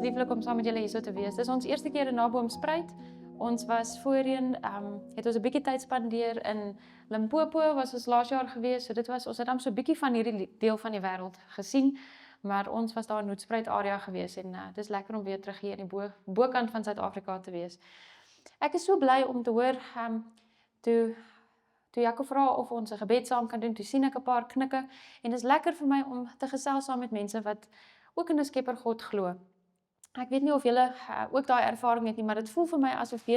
lieflik om saam met julle hierso te wees. Dis ons eerste keer in Naboomspruit. Ons was voorheen, het ons 'n bietjie tyd spandeer in Limpopo, was ons laas jaar gewees. So ons het dan so 'n bietjie van hierdie deel van die wêreld gesien, maar ons was daar in Hoedspruit area gewees en dis lekker om weer terug hier in die bokant van Suid-Afrika te wees. Ek is so bly om te hoor, toe Jaco vra of ons 'n gebed saam kan doen, toe sien ek 'n paar knikke en dis lekker vir my om te gesels saam met mense wat ook in 'n Skepper God glo. Ek weet nie of julle ook daai ervaring het nie, maar dit voel vir my asof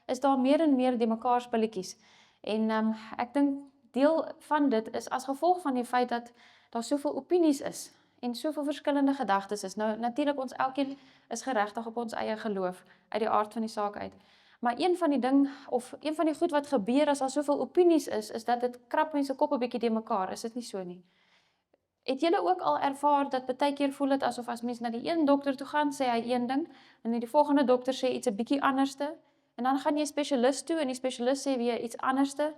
is daar meer en meer die mekaar spulletjies. En ek dink deel van dit is as gevolg van die feit dat daar soveel opinies is en soveel verskillende gedagtes is. Nou natuurlik ons elkeen is geregtig op ons eie geloof uit die aard van die saak uit. Maar een van die goed wat gebeur as daar soveel opinies is dat dit krap mense kop 'n bietjie te mekaar, is dit nie so nie? Het julle ook al ervaar dat baie keer voel dit asof as mens na die een dokter toe gaan, sê hy een ding, en die volgende dokter sê iets 'n bietjie anderste, en dan gaan jy spesialis toe en die spesialis sê weer iets anderste?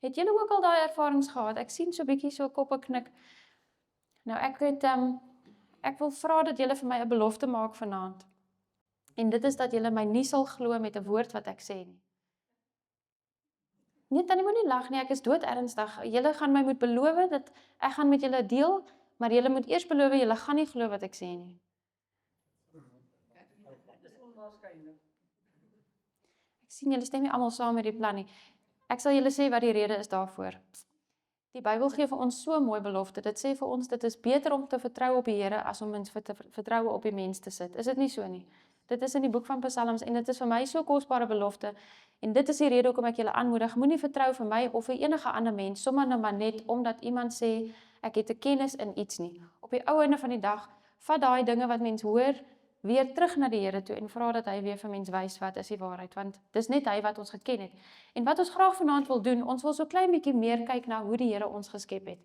Het julle ook al daai ervarings gehad? Ek sien so bietjie so koppe knik. Nou ek wil vra dat julle vir my 'n belofte maak vanaand. En dit is dat julle my nie sal glo met 'n woord wat ek sê nie. Nee, Tannie, moenie lag nie, ek is dood ernstig. Julle gaan my moet beloof dat ek gaan met julle deel, maar julle moet eers beloof julle gaan nie glo wat ek sê nie. Ek sien julle stem nie almal saam met die plan nie. Ek sal julle sê wat die rede is daarvoor. Die Bybel gee vir ons so 'n mooi belofte. Dit sê vir ons dit is beter om te vertrou op die Here as om te vertroue op die mens te sit. Is dit nie so nie? Dit is in die boek van Psalms en dit is vir my so 'n kosbare belofte. En dit is die rede hoekom ek julle aanmoedig, moenie vertrou vir my of vir enige ander mens, sommer nou maar net omdat iemand sê ek het 'n kennis in iets nie. Op die ou einde van die dag, vat daai dinge wat mens hoor weer terug na die Here toe en vra dat hy weer vir mens wys wat is die waarheid, want dis net hy wat ons geken het. En wat ons graag vanaand wil doen, ons wil so klein bietjie meer kyk na hoe die Here ons geskep het.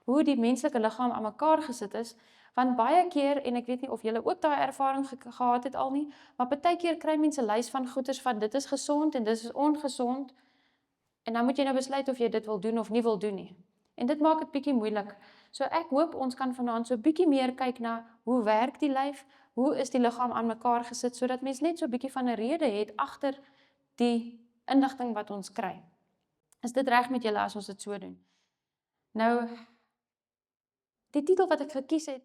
Hoe die menslike liggaam aan mekaar gesit is, want baie keer, en ek weet nie of julle ook daai ervaring gehad het al nie, maar baie keer kry mense 'n lys van goeders van dit is gesond en dit is ongesond, en dan moet jy nou besluit of jy dit wil doen of nie wil doen nie. En dit maak dit bietjie moeilik. So ek hoop ons kan vanaand so bietjie meer kyk na hoe werk die lyf, hoe is die liggaam aan mekaar gesit, sodat mens net so bietjie van 'n rede het agter die inligting wat ons kry. Is dit reg met julle as ons dit so doen? Nou, die titel wat ek gekies het,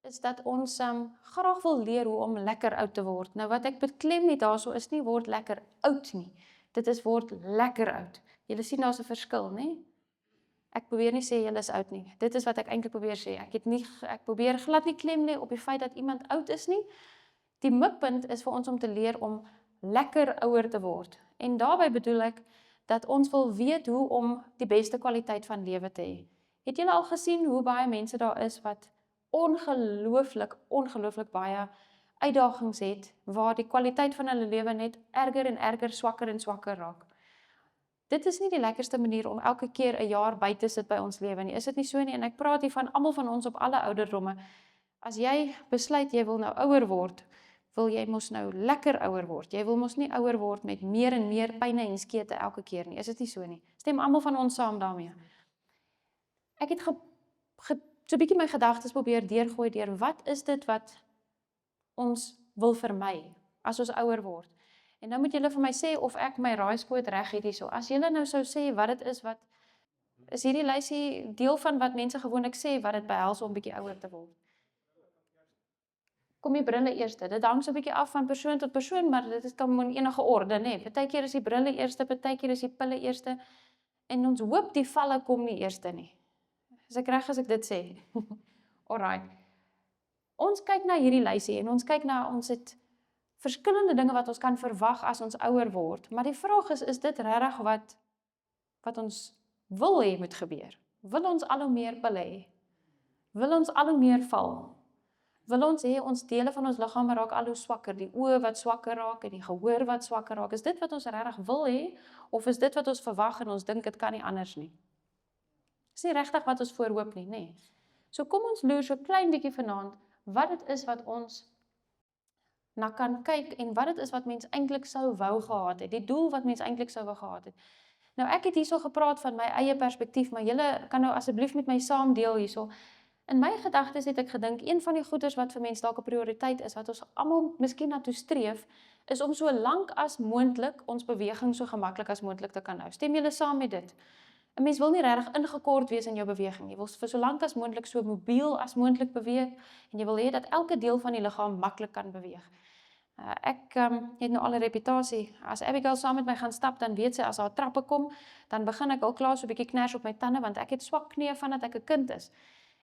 is dat ons graag wil leer hoe om lekker oud te word. Nou wat ek beklem net daarso is nie word lekker oud nie. Dit is word lekker oud. Julle sien daar's 'n verskil, né? Ek probeer nie sê julle is oud nie. Dit is wat ek eintlik probeer sê. Ek probeer glad nie klem lê op die feit dat iemand oud is nie. Die mikpunt is vir ons om te leer om lekker ouer te word. En daarbey bedoel ek dat ons wil weet hoe om die beste kwaliteit van lewe te hê. Het julle al gesien hoe baie mense daar is wat ongelooflik baie uitdagings het, waar die kwaliteit van hulle lewe net erger en erger, swakker en swakker raak? Dit is nie die lekkerste manier om elke keer 'n jaar by te sit by ons lewe nie. Is dit nie so nie? En ek praat hier van almal van ons op alle ouderdomme. As jy besluit jy wil nou ouer word, wil jy mos nou lekker ouer word. Jy wil mos nie ouer word met meer en meer pyne en skete elke keer nie. Is dit nie so nie? Stem almal van ons saam daarmee? Ek het so bietjie my gedagtes probeer deurgooi deur wat is dit wat ons wil vermy as ons ouer word. En nou moet julle vir my sê of ek my raaiskoot reg het hierso. As julle nou sou sê wat dit is hierdie lysie deel van wat mense gewoonlik sê wat dit behels om bietjie ouer te word. Kom die brille eerste. Dit hang so 'n bietjie af van persoon tot persoon, maar dit is kan in enige orde, né? Partykeer is die brille eerste, partykeer is die pille eerste. En ons hoop die valle kom nie eerste nie. Is ek reg as ek dit sê? Alright. Ons kyk na hierdie lysie en ons kyk na ons het verskillende dinge wat ons kan verwag as ons ouer word. Maar die vraag is dit regtig wat ons wil hê moet gebeur? Wil ons al hoe meer pille hê? Wil ons al hoe meer val? Wil ons hê ons dele van ons liggaam raak al hoe swakker, die oë wat swakker raak en die gehoor wat swakker raak? Is dit wat ons regtig wil hê of is dit wat ons verwag en ons dink dit kan nie anders nie? Dis nie regtig wat ons voorhoop nie, né? So kom ons loer so klein bietjie vanaand wat dit is wat ons na kan kyk en wat dit is wat mens eintlik sou wou gehad het, die doel wat mens eintlik sou wou gehad het. Nou ek het hierso gepraat van my eie perspektief, maar julle kan nou asseblief met my saam deel hierso. In my gedagtes het ek gedink, een van die goeders wat vir mense dalk 'n prioriteit is, wat ons almal miskien na toe streef, is om so lank as moontlik ons beweging so gemaklik as moontlik te kan hou. Stem julle saam met dit? 'n Mens wil nie regtig ingekort wees in jou beweging. Jy wil vir so lank as moontlik so mobiel as moontlik beweeg en jy wil hê dat elke deel van die liggaam maklik kan beweeg. Ek het nou al 'n reputasie. As Abigail saam met my gaan stap, dan weet sy as haar trappe kom, dan begin ek al klaar so 'n bietjie kners op my tande want ek het swak knieë vandat ek 'n kind is.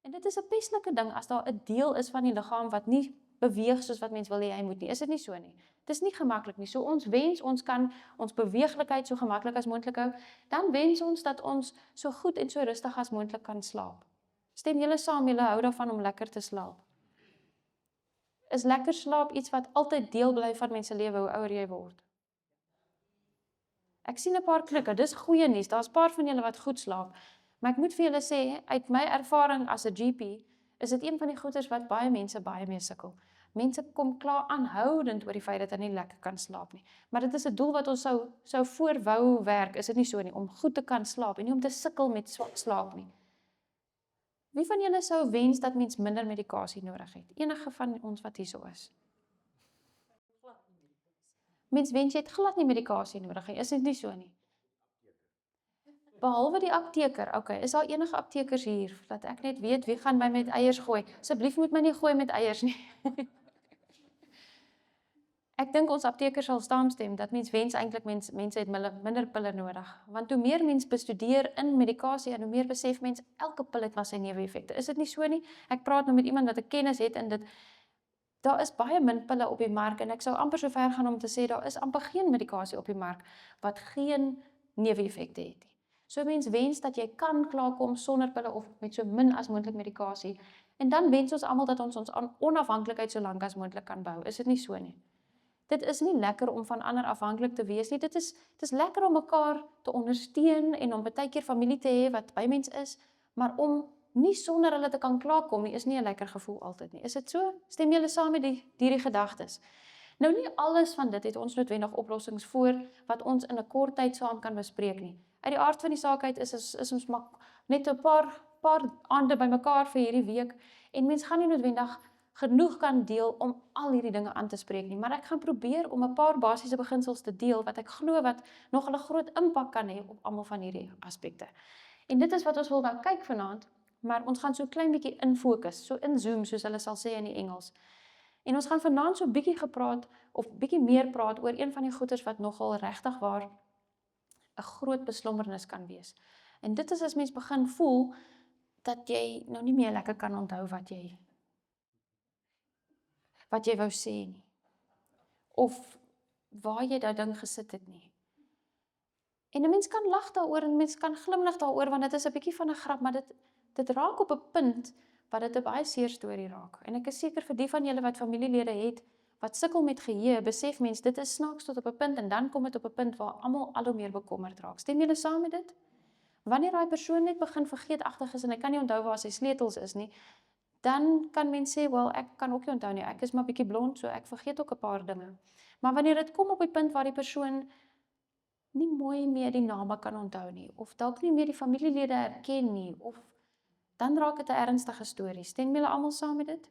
En dit is 'n peslike ding as daar 'n deel is van die liggaam wat nie beweeg soos wat mens wil hê hy moet nie. Is dit nie so nie? Dis nie gemaklik nie. So ons wens ons kan ons beweeglikheid so gemaklik as moontlik hou, dan wens ons dat ons so goed en so rustig as moontlik kan slaap. Stem julle saam, julle hou daarvan om lekker te slaap? Is lekker slaap iets wat altyd deel bly van mense lewe hoe ouer jy word? Ek sien 'n paar klikke, dis goeie nuus. Daar's 'n paar van julle wat goed slaap. Maar ek moet vir julle sê, uit my ervaring as 'n GP, is dit een van die goeders wat baie mense baie mee sukkel. Mense kom klaar aanhoudend oor die feit dat hulle nie lekker kan slaap nie. Maar dit is 'n doel wat ons sou voorwou werk, is dit nie so nie, om goed te kan slaap en nie om te sukkel met swak slaap nie. Wie van julle sou wens dat mens minder medikasie nodig het? Enige van ons wat hierso is? Mens wens jy het glad nie medikasie nodig nie, is dit nie so nie? Behalwe die apteker, okay, is daar enige aptekers hier, dat ek net weet wie gaan my met eiers gooi? Asseblief moet my nie gooi met eiers nie. Ek dink ons aptekers sal saamstem dat mens wens eintlik mense het minder pille nodig, want hoe meer mens bestudeer in medikasie en hoe meer besef mens elke pil het maar sy neeweffekte. Is dit nie so nie? Ek praat nou met iemand wat 'n kennis het in dit. Daar is baie min pille op die mark en ek sou amper so ver gaan om te sê daar is amper geen medikasie op die mark wat geen neeweffekte het nie. So mens wens dat jy kan klaarkom sonder pille of met so min as moontlik medikasie. En dan wens ons almal dat ons onafhanklikheid so lank as moontlik kan bou. Is dit nie so nie? Dit is nie lekker om van ander afhanklik te wees nie. Dit is lekker om mekaar te ondersteun en om baie keer familie te hê wat by mens is, maar om nie sonder hulle te kan klaarkom nie, is nie 'n lekker gevoel altyd nie. Is dit so? Stem julle saam met hierdie gedagtes? Nou nie alles van dit het ons noodwendig oplossings voor wat ons in 'n kort tyd saam kan bespreek nie. Uit die aard van die saak uit is ons maar net 'n paar aande bymekaar vir hierdie week en mens gaan nie noodwendig genoeg kan deel om al hierdie dinge aan te spreek nie, maar ek gaan probeer om 'n paar basiese beginsels te deel wat ek glo wat nog 'n groot impak kan hê op almal van hierdie aspekte. En dit is wat ons wil nou kyk vanaand, maar ons gaan so klein bietjie infokus, so inzoom soos hulle sal sê in die Engels. En ons gaan vanaand so bietjie gepraat of bietjie meer praat oor een van die goeters wat nogal regtig waar 'n groot beslommernis kan wees. En dit is as mens begin voel dat jy nou nie meer lekker kan onthou wat jy wou sê nie. Of waar jy daai ding gesit het nie. En 'n mens kan lag daaroor en 'n mens kan glimlag daaroor want dit is 'n bietjie van 'n grap, maar dit raak op 'n punt wat dit 'n baie seer storie raak. En ek is seker vir die van julle wat familielede het wat sukkel met geheue, besef mens dit is snaaks tot op 'n punt en dan kom dit op 'n punt waar almal al hoe meer bekommerd raak. Stem julle saam met dit? Wanneer daai persoon net begin vergeetagtig is en hy kan nie onthou waar sy sleutels is nie, dan kan mens sê, wel, ek kan ook nie onthou nie, ek is maar bietjie blond, so ek vergeet ook 'n paar dinge. Maar wanneer dit kom op die punt waar die persoon nie mooi meer die name kan onthou nie, of dalk nie meer die familielede herken nie, of dan raak dit 'n ernstige storie. Stem julle almal saam met dit?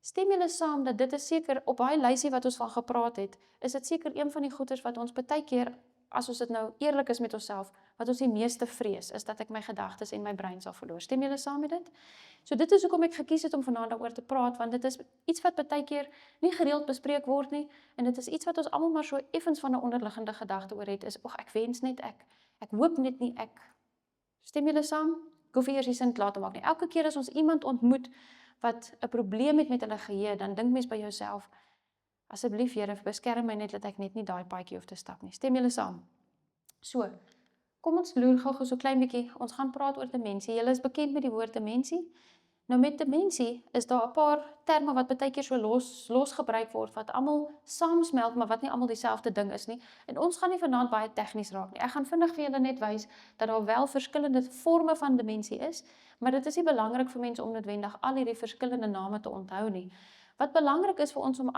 Stem julle saam dat dit is seker, op daai lysie wat ons van gepraat het, is dit seker een van die goeters wat ons baie keer, as ons dit nou eerlik is met onsself, wat ons die meeste vrees, is dat ek my gedagtes en my brein sal verloor. Stem julle saam met dit? So dit is hoekom ek gekies het om vanaand daaroor te praat, want dit is iets wat baie keer nie gereeld bespreek word nie, en dit is iets wat ons almal maar so effens van 'n onderliggende gedagte oor het, is, ek wens net ek hoop net nie ek. Stem julle saam? Ek hoef eers die sin klaar te maak nie. Elke keer as ons iemand ontmoet wat 'n probleem het met hulle geheue, dan dink mens by jouself, asseblief Here, beskerm my net dat ek net nie daai paadjie hoef te stap nie. Stem julle saam? So, kom ons loer gou so klein bietjie. Ons gaan praat oor demensie. Julle is bekend met die woord demensie. Nou met demensie is daar 'n paar terme wat baie keer so los gebruik word, wat almal saamsmelt, maar wat nie almal dieselfde ding is nie. En ons gaan nie vanaand baie tegnies raak nie. Ek gaan vinnig vir julle net wys dat daar wel verskillende forme van demensie is, maar dit is nie belangrik vir mense om noodwendig al hierdie verskillende name te onthou nie. Wat belangrik is vir ons om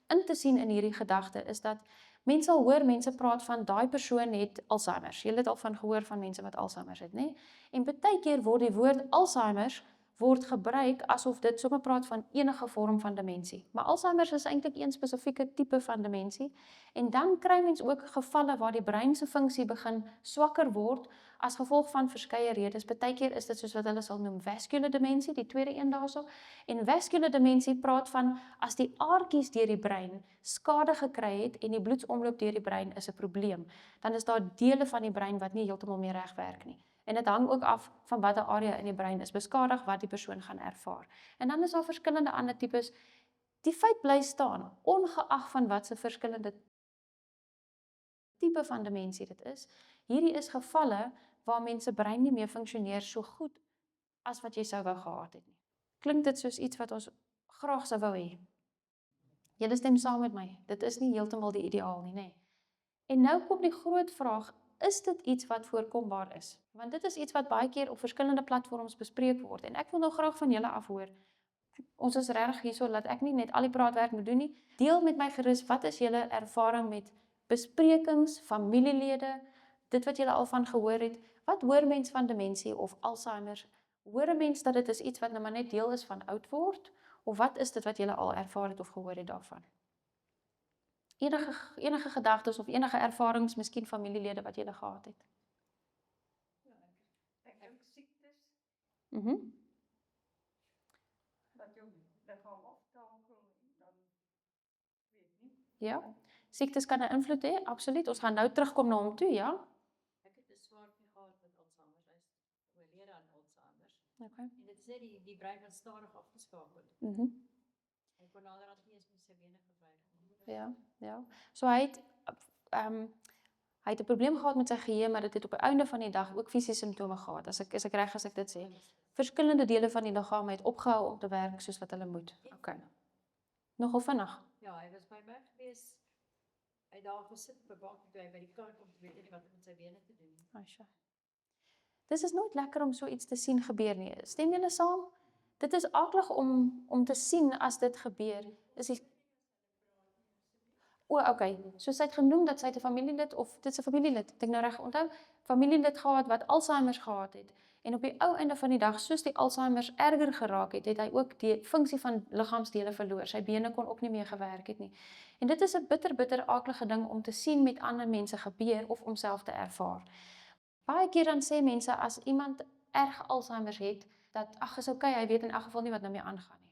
in te sien in hierdie gedagte is dat mense sal hoor mense praat van daai persoon het Alzheimer. Julle het al van gehoor van mense wat Alzheimer het, nê? En baie keer word die woord Alzheimer word gebruik asof dit sommer praat van enige vorm van demensie. Maar Alzheimer is eintlik een spesifieke tipe van demensie. En dan kry mens ook gevalle waar die brein se funksie begin swakker word as gevolg van verskeie redes. Partykeer is dit soos wat hulle sal noem vascular demensie, die tweede een daarso. En vascular demensie praat van as die aardjies deur die brein skade gekry het en die bloedsomloop deur die brein is 'n probleem, dan is daar dele van die brein wat nie heeltemal meer reg werk nie. En dit hang ook af van watter area in die brein is beskadig wat die persoon gaan ervaar. En dan is daar verskillende ander tipes. Die feit bly staan, ongeag van wat se verskillende tipe van demensie dit is. Hierdie is gevalle waar mense brein nie meer funksioneer so goed as wat jy sou wou gehad het nie. Klink dit soos iets wat ons graag sou wou hê? Julle stem saam met my. Dit is nie heeltemal die ideaal nie, nê? En nou kom die groot vraag, is dit iets wat voorkombaar is? Want dit is iets wat baie keer op verskillende platforms bespreek word en ek wil nou graag van julle afhoor. Ons is regtig hierso dat ek nie net al die praatwerk moet doen nie. Deel met my gerus, wat is julle ervaring met besprekings, familielede, dit wat julle al van gehoor het? Wat hoor mens van demensie of Alzheimer? Hoor 'n mens dat dit is iets wat nou maar net deel is van oud word? Of wat is dit wat julle al ervaar het of gehoor het daarvan? Enige gedagtes of enige ervarings, miskien familielede wat julle gehad het? Ja, ek dink siektes, dat jou liggaam aftakel, dan weet nie. Ja, siektes kan 'n invloed hê, absoluut. Ons gaan nou terugkom na hom toe, ja? Ek het 'n swaar gehad met Alzheimer, hy is oorlede aan Alzheimer. Okay. En dit sê die brein wat stadig afgeskakel. Hy kon naderhand nie eens met sy bene gebruik nie. Ja. So hy het 'n probleem gehad met sy geheue, maar dit het op die einde van die dag ook fisiese simptome gehad. As ek reg as ek dit sê. Verskillende dele van die liggaam het opgehou om te werk soos wat hulle moet. Okay. Nogal vinnig. Ja, hy was by my gewees. Hy het daar gesit op 'n bank toe hy by die kar kom, weet nie wat om met sy bene te doen nie. Asja. Dis is nooit lekker om so iets te sien gebeur nie. Stem julle saam? Dit is aklig om te sien as dit gebeur. Is die okay. So sy het genoem dat sy 'n familielid of dit is 'n familielid, het ek nou reg onthou, familielid gehad wat Alzheimer gehad het. En op die ou einde van die dag, soos die Alzheimer erger geraak het, het hy ook die funksie van liggaamsdele verloor. Sy bene kon ook nie meer gewerk het nie. En dit is 'n bitter aaklige ding om te sien met ander mense gebeur of om self te ervaar. Baie keer dan sê mense as iemand erg Alzheimer het, dat ag, is okay, hy weet in elk geval nie wat nou mee aangaan nie.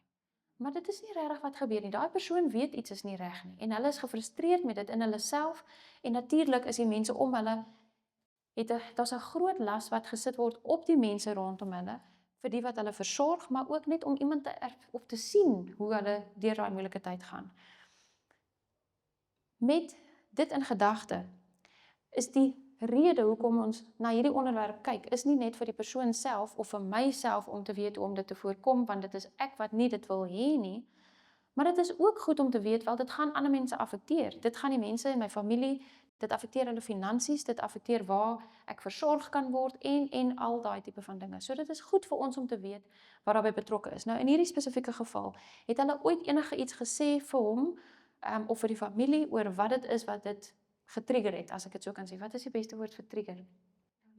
Maar dit is nie regtig wat gebeur nie. Daai persoon weet iets is nie reg nie en hulle is gefrustreerd met dit in hulle self en natuurlik is die mense om hulle daar's 'n groot las wat gesit word op die mense rondom hulle vir die wat hulle versorg, maar ook net om iemand te sien hoe hulle deur daai moeilike tyd gaan. Met dit in gedagte is die rede hoekom ons na hierdie onderwerp kyk, is nie net vir die persoon self of vir myself om te weet hoe om dit te voorkom, want dit is ek wat nie dit wil hê nie, maar dit is ook goed om te weet, wel dit gaan ander mense affekteer. Dit gaan die mense in my familie, dit affekteer hulle finansies, dit affekteer waar ek versorg kan word en al daai tipe van dinge. So dit is goed vir ons om te weet wat daarbey betrokke is. Nou in hierdie spesifieke geval, het hulle ooit enige iets gesê vir hom of vir die familie oor wat dit is wat dit getrigger het, as ek dit so kan sê. Wat is die beste woord vir trigger?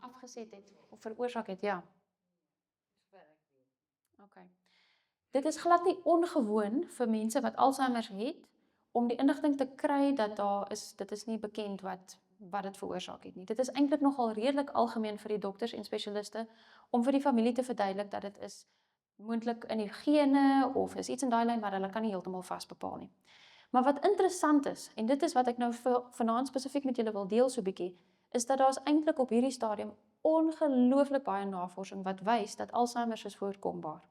Afgeset het of veroorsaak het, ja. Okay. Dit is glad nie ongewoon vir mense wat Alzheimer het om die inligting te kry dat dit is nie bekend wat dit veroorsaak het nie. Dit is eintlik nogal redelik algemeen vir die dokters en spesialiste om vir die familie te verduidelik dat dit is moontlik in die gene of is iets in daai lyn, maar hulle kan nie heeltemal vasbepaal nie. Maar wat interessant is, en dit is wat ek nou vanaand spesifiek met julle wil deel so bietjie, is dat daar is eintlik op hierdie stadium ongelooflik baie navorsing wat wys dat Alzheimer is voorkombaar.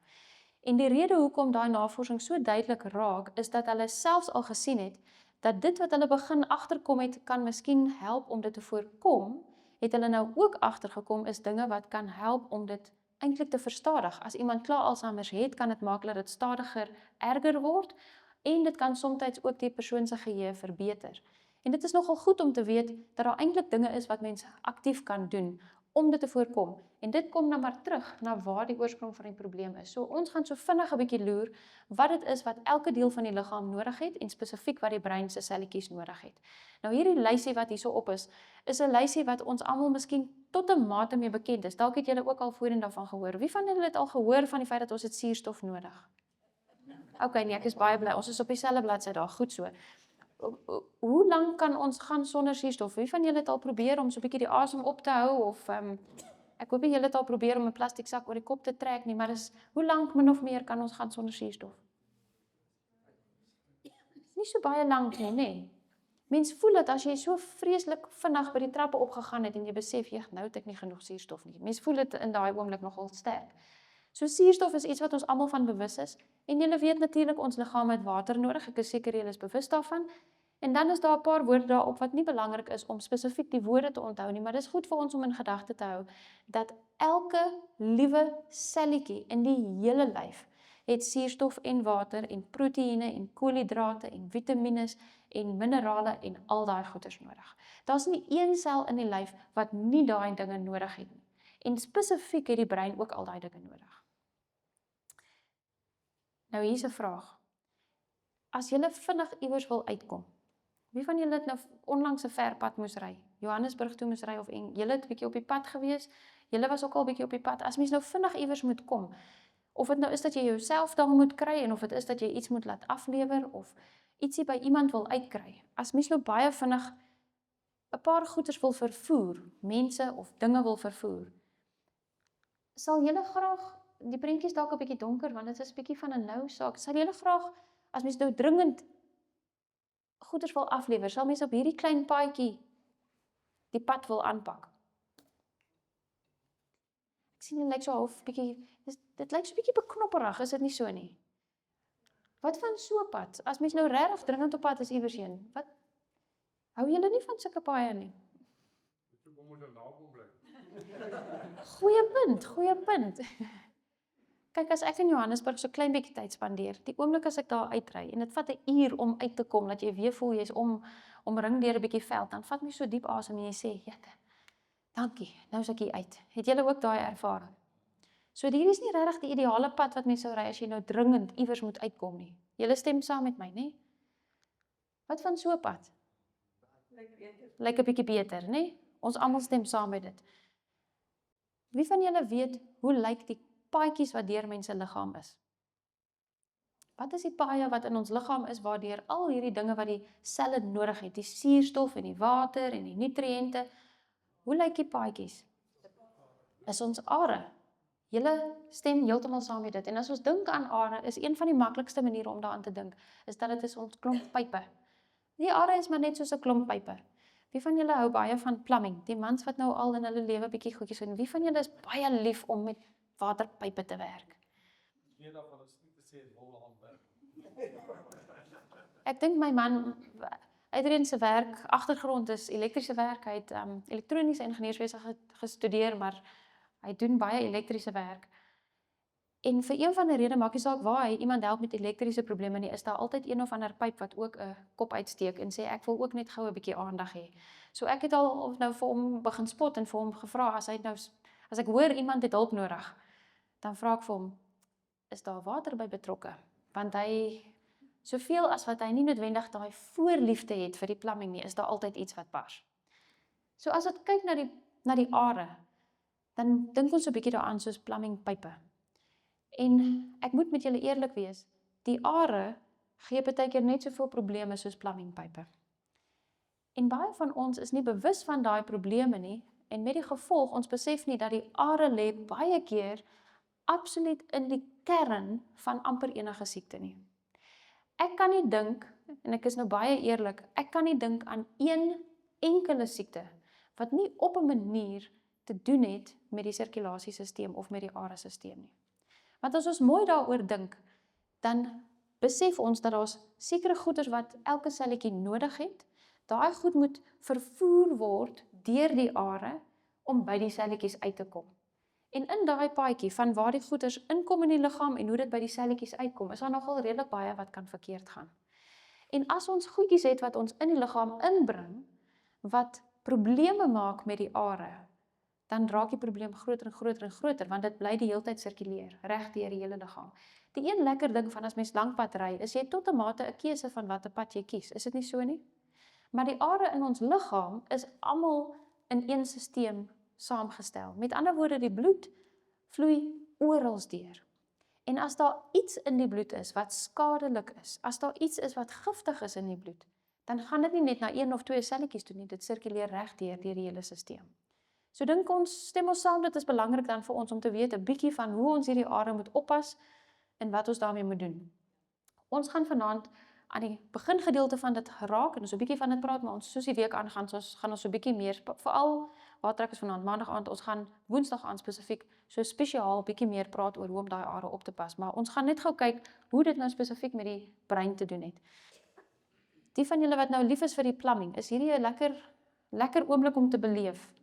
En die rede hoekom daai navorsing so duidelik raak, is dat hulle selfs al gesien het, dat dit wat hulle begin agterkom het, kan miskien help om dit te voorkom, het hulle nou ook agtergekom is dinge wat kan help om dit eintlik te verstadig. As iemand klaar Alzheimer het, kan dit maak dat dit stadiger erger word, en dit kan soms ook die persoon se geheue verbeter. En dit is nogal goed om te weet dat daar eintlik dinge is wat mense aktief kan doen om dit te voorkom. En dit kom nou maar terug na waar die oorsprong van die probleem is. So ons gaan so vinnig 'n bietjie loer wat dit is wat elke deel van die liggaam nodig het en spesifiek wat die brein se selletjies nodig het. Nou hierdie lysie wat hierso op is 'n lysie wat ons almal miskien tot 'n mate mee bekend is. Dalk het julle ook al voorheen daarvan gehoor. Wie van julle het al gehoor van die feit dat ons suurstof nodig? Okay, nee, ek is baie bly. Ons is op dieselfde bladsy daar. Goed so. Hoe lank kan ons gaan sonder suurstof? Wie van julle het al probeer om so 'n bietjie die asem op te hou of ek hoop nie julle het al probeer om 'n plastiek sak oor die kop te trek nie, maar hoe lank min of meer kan ons gaan sonder suurstof? Nie so baie lank nie, nê? Mens voel dit as jy so vreeslik vinnig by die trappe opgegaan het en jy besef, nou het ek nie genoeg suurstof nie. Mens voel dit in daai oomblik nogal sterk. So suurstof is iets wat ons almal van bewus is en julle weet natuurlik ons liggaam het water nodig. Ek is seker julle is bewus daarvan. En dan is daar 'n paar woorde daarop wat nie belangrik is om spesifiek die woorde te onthou nie, maar dis goed vir ons om in gedagte te hou dat elke liewe selletjie in die hele lyf het suurstof en water en proteïene en koolhidrate en vitamiene en minerale en al daai goeders nodig. Daar's nie een sel in die lyf wat nie daai dinge nodig het nie. En spesifiek het die brein ook al daai dinge nodig. Nou hier's 'n vraag. As jy vinnig iewers wil uitkom, wie van julle het nou onlangs 'n ver pad moes ry? Johannesburg toe moes ry of julle het 'n bietjie op die pad gewees? Julle was ook al 'n bietjie op die pad. As mens nou vinnig iewers moet kom, of dit nou is dat jy jouself daar moet kry en of dit is dat jy iets moet laat aflewer of ietsie by iemand wil uitkry. As mens nou baie vinnig 'n paar goeders wil vervoer, mense of dinge wil vervoer, sal julle graag, die prentjies dalk 'n bietjie donker want dit is 'n bietjie van 'n nou saak, sal julle graag, as mens nou dringend goeders wil aflewer, sal mens op hierdie klein paadjie die pad wil aanpak? Ek sien dit lyk so half bietjie, dit lyk so bietjie beknopperig, is dit nie so nie? Wat van so 'n pad? As mens nou regtig dringend op pad is iewers heen, wat hou julle nie van sulke paaie nie? Goeie punt. Kyk, as ek in Johannesburg so klein bietjie tyd spandeer, die oomblik as ek daar uitry en dit vat 'n uur om uit te kom, dat jy weer voel jy's omring deur 'n bietjie veld, dan vat my so diep asem en jy sê, "Jette, dankie, nou is ek hier uit." Het julle ook daai ervaring? So hier is nie regtig die ideale pad wat mens sou ry as jy nou dringend iewers moet uitkom nie. Julle stem saam met my, nê? Wat van so 'n pad? Lyk 'n bietjie beter, nê? Ons almal stem saam met dit. Wie van julle weet hoe lyk die paadjies wat deur mense liggaam is? Wat is die paaie wat in ons liggaam is waardeur al hierdie dinge wat die selle nodig het, die suurstof en die water en die nutriënte, hoe lyk die paadjies? Is ons are. Julle stem heeltemal saam met dit. En as ons dink aan are, is een van die maklikste maniere om daaraan te dink, is dat dit is ons klomp pype. Die are is maar net soos 'n klomp pype. Wie van julle hou baie van plumbing? Die mans wat nou al in hulle lewe bietjie goedjies doen. Wie van julle is baie lief om met waterpype te werk? Nee, daarvan is nie te sê het wil aan werk. Ek dink my man, Adrian se werk, agtergrond is elektriese werk. Hy het elektroniese ingenieurswese gestudeer, maar hy doen baie elektriese werk. En vir een van die redes, maak nie saak waar hy iemand help met elektriese probleme nie, is daar altyd een of ander pyp wat ook 'n kop uitsteek en sê ek wil ook net gou 'n bietjie aandag hê. So ek het al nou vir hom begin spot en vir hom gevra as ek hoor iemand het hulp nodig, dan vra ek vir hom, is daar water by betrokke? Want hy soveel as wat hy nie noodwendig daai voorliefde het vir die plumbing nie, is daar altyd iets wat pas. So as ons kyk na die are, dan dink ons 'n bietjie daaraan soos plumbingpype. En ek moet met julle eerlik wees, die are gee partykeer net soveel probleme soos plumbingpype. En baie van ons is nie bewus van daai probleme nie, en met die gevolg, ons besef nie dat die are lê baie keer absoluut in die kern van amper enige siekte nie. Ek kan nie dink, en ek is nou baie eerlik, ek kan nie dink aan een enkele siekte wat nie op 'n manier te doen het met die sirkulasiesisteem of met die aresisteem nie. Want as ons mooi daaroor dink, dan besef ons dat daar's sekere goeders wat elke selletjie nodig het. Daai goed moet vervoer word deur die are om by die selletjies uit te kom. En in daai paadjie van waar die goeders inkom in die liggaam en hoe dit by die selletjies uitkom, is daar nogal redelik baie wat kan verkeerd gaan. En as ons goedjies het wat ons in die liggaam inbring, wat probleme maak met die are, dan raak die probleem groter en groter en groter, want dit bly die hele tyd sirkuleer, reg deur die hele liggaam. Die een lekker ding van as mens lankpad ry, is jy tot 'n mate 'n keuse van watter pad jy kies. Is dit nie so nie? Maar die are in ons liggaam is almal in een stelsel saamgestel. Met ander woorde, die bloed vloei oral deur. En as daar iets in die bloed is wat skadelik is, as daar iets is wat giftig is in die bloed, dan gaan dit nie net na 1 of 2 selletjies toe nie, dit sirkuleer reg deur die hele stelsel. So dink ons, stem ons saam, dit is belangrik dan vir ons om te weet 'n bietjie van hoe ons hierdie are moet oppas en wat ons daarmee moet doen. Ons gaan vanaand aan die begingedeelte van dit geraak en ons 'n bietjie van dit praat, maar ons soos die week aangaan, gaan ons so 'n bietjie meer, veral waar trek ons vanaand maandag aand, ons gaan woensdag aan spesifiek so spesiaal bietjie meer praat oor hoe om daai are op te pas, maar ons gaan net gou kyk hoe dit nou spesifiek met die brein te doen het. Die van julle wat nou lief is vir die plumbing, is hierdie 'n lekker oomblik om te beleef.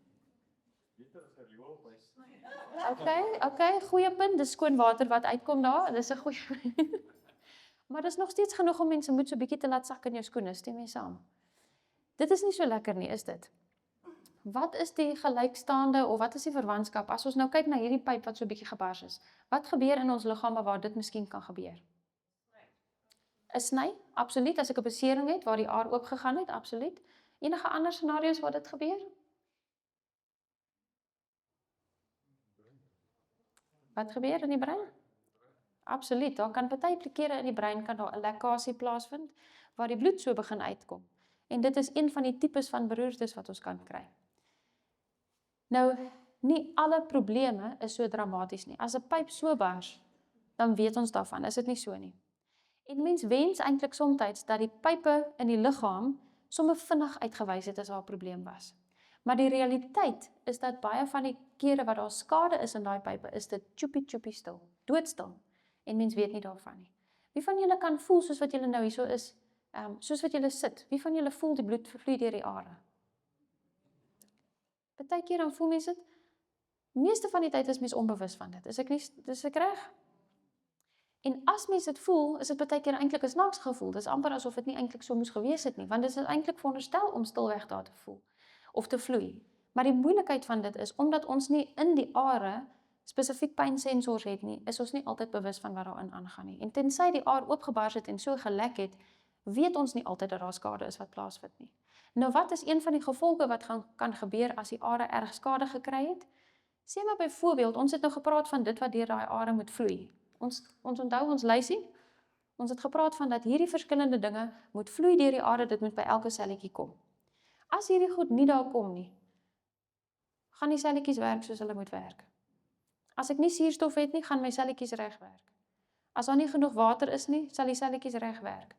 Okay, goeie punt, dis skoon water wat uitkom daar, dis 'n goeie. Maar dis nog steeds genoeg om mense moet so bietjie te laat sak in jou skoene, stem jy saam? Dit is nie so lekker nie, is dit? Wat is die gelykstaande of wat is die verwantskap as ons nou kyk na hierdie pyp wat so bietjie gebars is? Wat gebeur in ons liggame waar dit miskien kan gebeur? 'n Sny, absoluut, as ek 'n besering het waar die aar oop gegaan het, absoluut. Enige ander scenario's waar dit gebeur? Wat gebeur in die brein? Absoluut, daar kan baie kere in die brein kan daar 'n lekkasie plaasvind waar die bloed so begin uitkom. En dit is een van die tipes van beroertes wat ons kan kry. Nou, nie alle probleme is so dramaties nie. As 'n pyp so bars, dan weet ons daarvan, is dit nie so nie. En mens wens eintlik soms dat die pype in die liggaam sommer vinnig uitgewys het as daar 'n probleem was. Maar die realiteit is dat baie van die kere wat daar skade is in daai pype, is dit choepie stil, doodstil. En mens weet nie daarvan nie. Wie van julle kan voel soos wat julle nou hierso is, soos wat julle sit? Wie van julle voel die bloed vervloei deur die are? Partykeer dan voel mens dit. Meeste van die tyd is mens onbewus van dit. Is ek reg? En as mens dit voel, is dit partykeer eintlik 'n snaakse gevoel. Dis amper asof dit nie eintlik so moes gewees het nie, want dit is eintlik veronderstel om stilweg daar te voel of te vloei. Maar die moeilikheid van dit is omdat ons nie in die are spesifiek pynsensors het nie, is ons nie altyd bewus van wat daarin aangaan nie. En tensy die aar oopgebars het en so gelek het, weet ons nie altyd dat daar skade is wat plaasvind nie. Nou wat is een van die gevolge wat kan gebeur as die are erg skade gekry het? Sê maar byvoorbeeld, ons het nou gepraat van dit wat deur daai are moet vloei. Ons onthou ons lysie. Ons het gepraat van dat hierdie verskillende dinge moet vloei deur die are, dit moet by elke selletjie kom. As hierdie goed nie daar kom nie, gaan die selletjies werk soos hulle moet werk. As ek nie suurstof het nie, gaan my selletjies reg werk. As daar nie genoeg water is nie, sal die selletjies reg werk.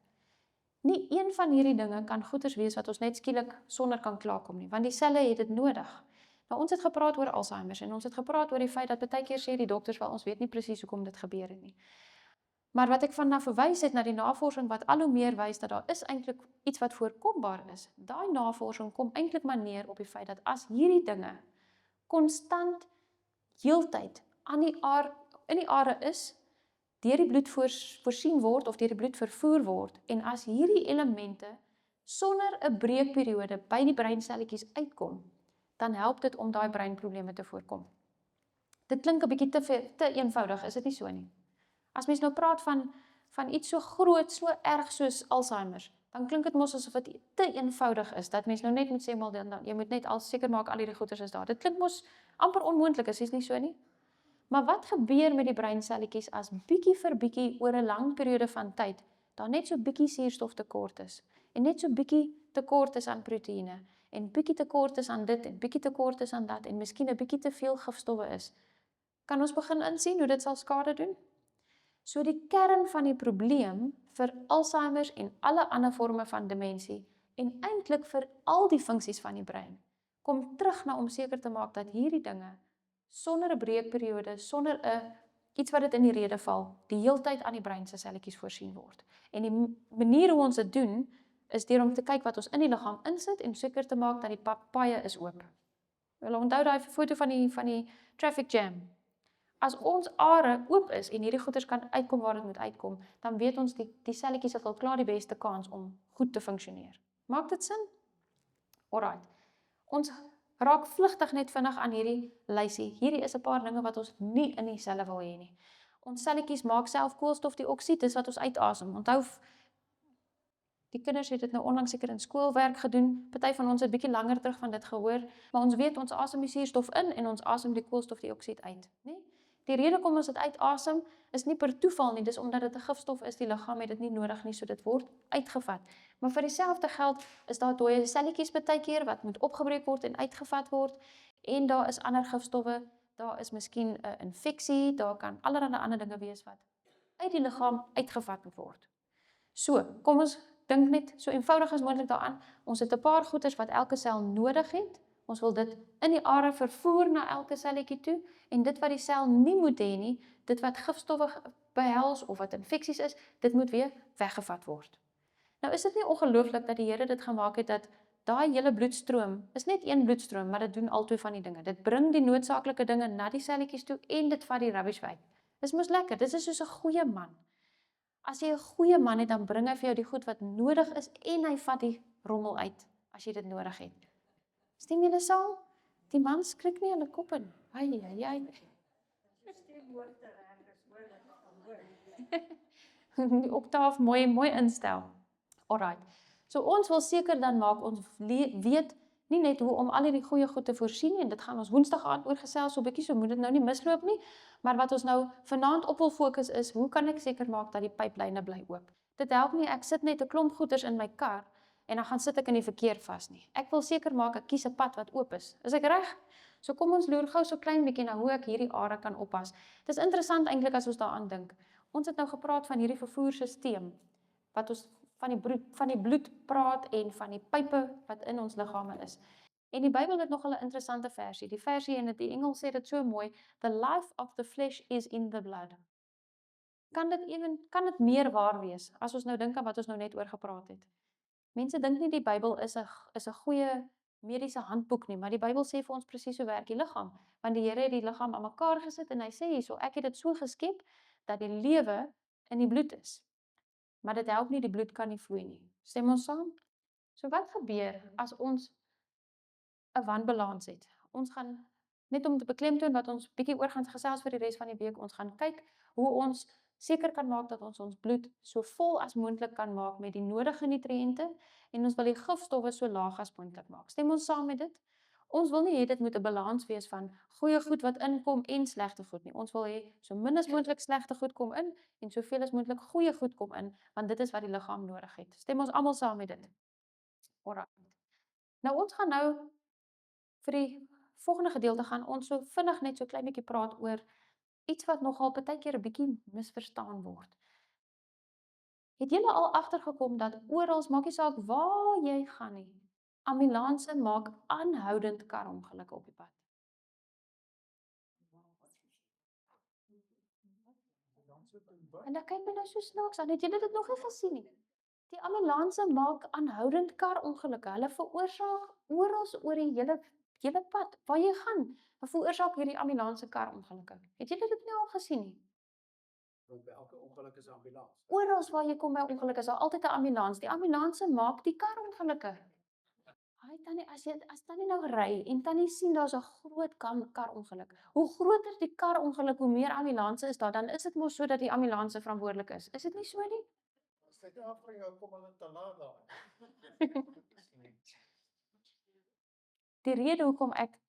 Nie een van hierdie dinge kan goeders wees wat ons net skielik sonder kan klaarkom nie, want die selle het dit nodig. Nou ons het gepraat oor Alzheimer en ons het gepraat oor die feit dat baie keer sê die dokters wel ons weet nie presies hoekom dit gebeur het nie. Maar wat ek vanaf verwys het na die navorsing wat al hoe meer wys dat daar is eintlik iets wat voorkombaar is. Daai navorsing kom eintlik maar neer op die feit dat as hierdie dinge konstant heeltyd in die are is, deur die bloed voorsien word of deur die bloed vervoer word en as hierdie elemente sonder 'n breekperiode by die breinselletjies uitkom, dan help dit om daai breinprobleme te voorkom. Dit klink 'n bietjie te eenvoudig, is dit nie so nie? As mens nou praat van iets so groot, so erg soos Alzheimer, dan klink dit mos asof dit te eenvoudig is, dat mens nou net moet sê, maar jy moet net seker maak al hierdie goeters is daar. Dit klink mos amper onmoontlik, is dit nie so nie? Maar wat gebeur met die breinselletjies as bietjie vir bietjie oor 'n lang periode van tyd, daar net so bietjie suurstof tekort is, en net so bietjie tekort is aan proteïene, en bietjie tekort is aan dit, en bietjie tekort is aan dat, en miskien 'n bietjie te veel gifstowwe is. Kan ons begin insien hoe dit sal skade doen? So die kern van die probleem vir Alzheimer en alle ander forme van demensie, en eintlik vir al die funksies van die brein, kom terug na om seker te maak dat hierdie dinge, sonder 'n breekperiode, sonder 'n iets wat dit in die rede val, die heeltyd aan die brein se selletjies voorsien word. En die manier hoe ons dit doen, is deur om te kyk wat ons in die liggaam insit en seker te maak dat die paaie is oop. Julle onthou daai foto van die traffic jam. As ons are oop is en hierdie goeters kan uitkom waar dit moet uitkom, dan weet ons die selletjies het al klaar die beste kans om goed te funksioneer. Maak dit sin? Alright. Ons Raak vlugtig net vinnig aan hierdie lysie. Hierdie is 'n paar dinge wat ons nie in die selle wil hê nie. Ons selletjies maak self koolstofdioksied, dis wat ons uitasem. Onthou, die kinders het dit nou onlangs seker in skoolwerk gedoen. Party van ons het bietjie langer terug van dit gehoor, maar ons weet ons asem die suurstof in en ons asem die koolstofdioksied uit, né? Die rede hoekom ons dit uitasem is nie per toeval nie, dis omdat dit 'n gifstof is, die liggaam het dit nie nodig nie, so dit word uitgevat. Maar vir dieselfde geld is daar dooie selletjies partykeer wat moet opgebreek word en uitgevat word, en daar is ander gifstowwe, daar is miskien 'n infeksie, daar kan allerlei ander dinge wees wat uit die liggaam uitgevat moet word. So, kom ons dink net so eenvoudig as moontlik daaraan. Ons het 'n paar goeders wat elke sel nodig het. Ons wil dit in die are vervoer na elke selletjie toe, en dit wat die sel nie moet hê nie, dit wat gifstowwe behels of wat infeksies is, dit moet weer weggevat word. Nou is dit nie ongelooflik dat die Here dit gemaak het dat daai hele bloedstroom is net een bloedstroom, maar dit doen albei van die dinge. Dit bring die noodsaaklike dinge na die selletjies toe en dit vat die rubbish weg. Dis mos lekker. Dit is soos 'n goeie man. As jy 'n goeie man het, dan bring hy vir jou die goed wat nodig is en hy vat die rommel uit as jy dit nodig het. Stem julle saam? Die man skrik nie hulle kop in. Ai. Stemwoord te reg is hoor wat ek kan hoor. Die oktaaf mooi instel. Alright. So ons wil seker dan maak ons weet nie net hoe om al hierdie goeie goed te voorsien nie, en dit gaan ons Woensdag aand oor gesels so 'n bietjie, so moet dit nou nie misloop nie, maar wat ons nou vanaand op wil fokus is, hoe kan ek seker maak dat die pyplyne bly oop? Dit help nie ek sit net 'n klomp goeders in my kar en dan gaan sit ek in die verkeer vas nie. Ek wil seker maak ek kies 'n pad wat oop is. Is ek reg? So kom ons loer gou so klein bietjie na hoe ek hierdie are kan oppas. Dis interessant eintlik as ons daaraan dink. Ons het nou gepraat van hierdie vervoerstelsel wat ons van die bloed praat en van die pype wat in ons liggame is. En die Bybel het nogal 'n interessante versie. Die versie in die Engels sê dit so mooi, the life of the flesh is in the blood. Kan dit meer waar wees as ons nou dink aan wat ons nou net oor gepraat het? Mense dink nie die Bybel is 'n goeie mediese handboek nie, maar die Bybel sê vir ons presies hoe werk die liggaam, want die Here het die liggaam aan mekaar gesit en hy sê hierso, ek het dit so geskep dat die lewe in die bloed is. Maar dit help nie, die bloed kan nie vloei nie. Stem ons saam? So wat gebeur as ons 'n wanbalans het? Ons gaan net om te beklemtoon wat ons bietjie oor gaan gesels vir die res van die week, ons gaan kyk hoe ons seker kan maak dat ons bloed so vol as moontlik kan maak met die nodige nutriënte, en ons wil die gifstowwe so laag as moontlik maak. Stem ons saam met dit? Ons wil nie hê dit moet 'n balans wees van goeie goed wat inkom en slegte goed nie. Ons wil hê so min as moontlik slegte goed kom in en soveel as moontlik goeie goed kom in, want dit is wat die liggaam nodig het. Stem ons almal saam met dit? Alright. Nou ons gaan nou vir die volgende gedeelte gaan ons so vinnig net so klein bietjie praat oor iets wat nogal partykeer 'n bietjie misverstaan word. Het julle al agtergekom dat oral, maak nie saak waar jy gaan nie, ambulanse maak aanhoudend karongelukke op die pad? En dan kyk my nou so snaaks aan, het julle dit nog nie gesien nie? Die ambulanse maak aanhoudend karongelukke. Hulle veroorsaak oral oor die hele pad waar jy gaan, veroorsaak hierdie ambulanse karongelukke. Het julle dit nou al gesien nie? Want by elke ongeluk is 'n ambulans. Oral waar jy kom by ongeluk is daar altyd 'n ambulans. Die ambulanse maak die karongelukke. Ai tannie, as tannie nou ry en tannie sien daar's 'n groot karongeluk. Hoe groter die karongeluk, hoe meer ambulanse is daar, dan is dit mos so dat die ambulanse verantwoordelik is. Is dit nie so nie? As dit afbring, kom hulle te laat daar. Die rede hoekom ek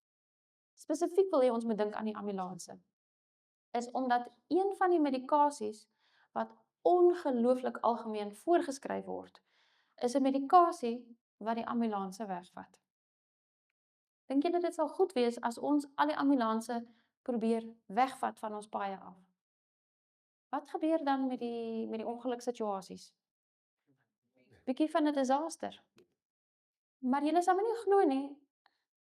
spesifiek wil hê ons moet dink aan die ambulanse, is omdat een van die medikasies wat ongelooflik algemeen voorgeskryf word, is 'n medikasie wat die ambulanse wegvat. Dink julle dit sal goed wees as ons al die ambulanse probeer wegvat van ons paaie af? Wat gebeur dan met die ongeluksituasies? Bietjie van 'n disaster. Maar julle sal my nie glo nie.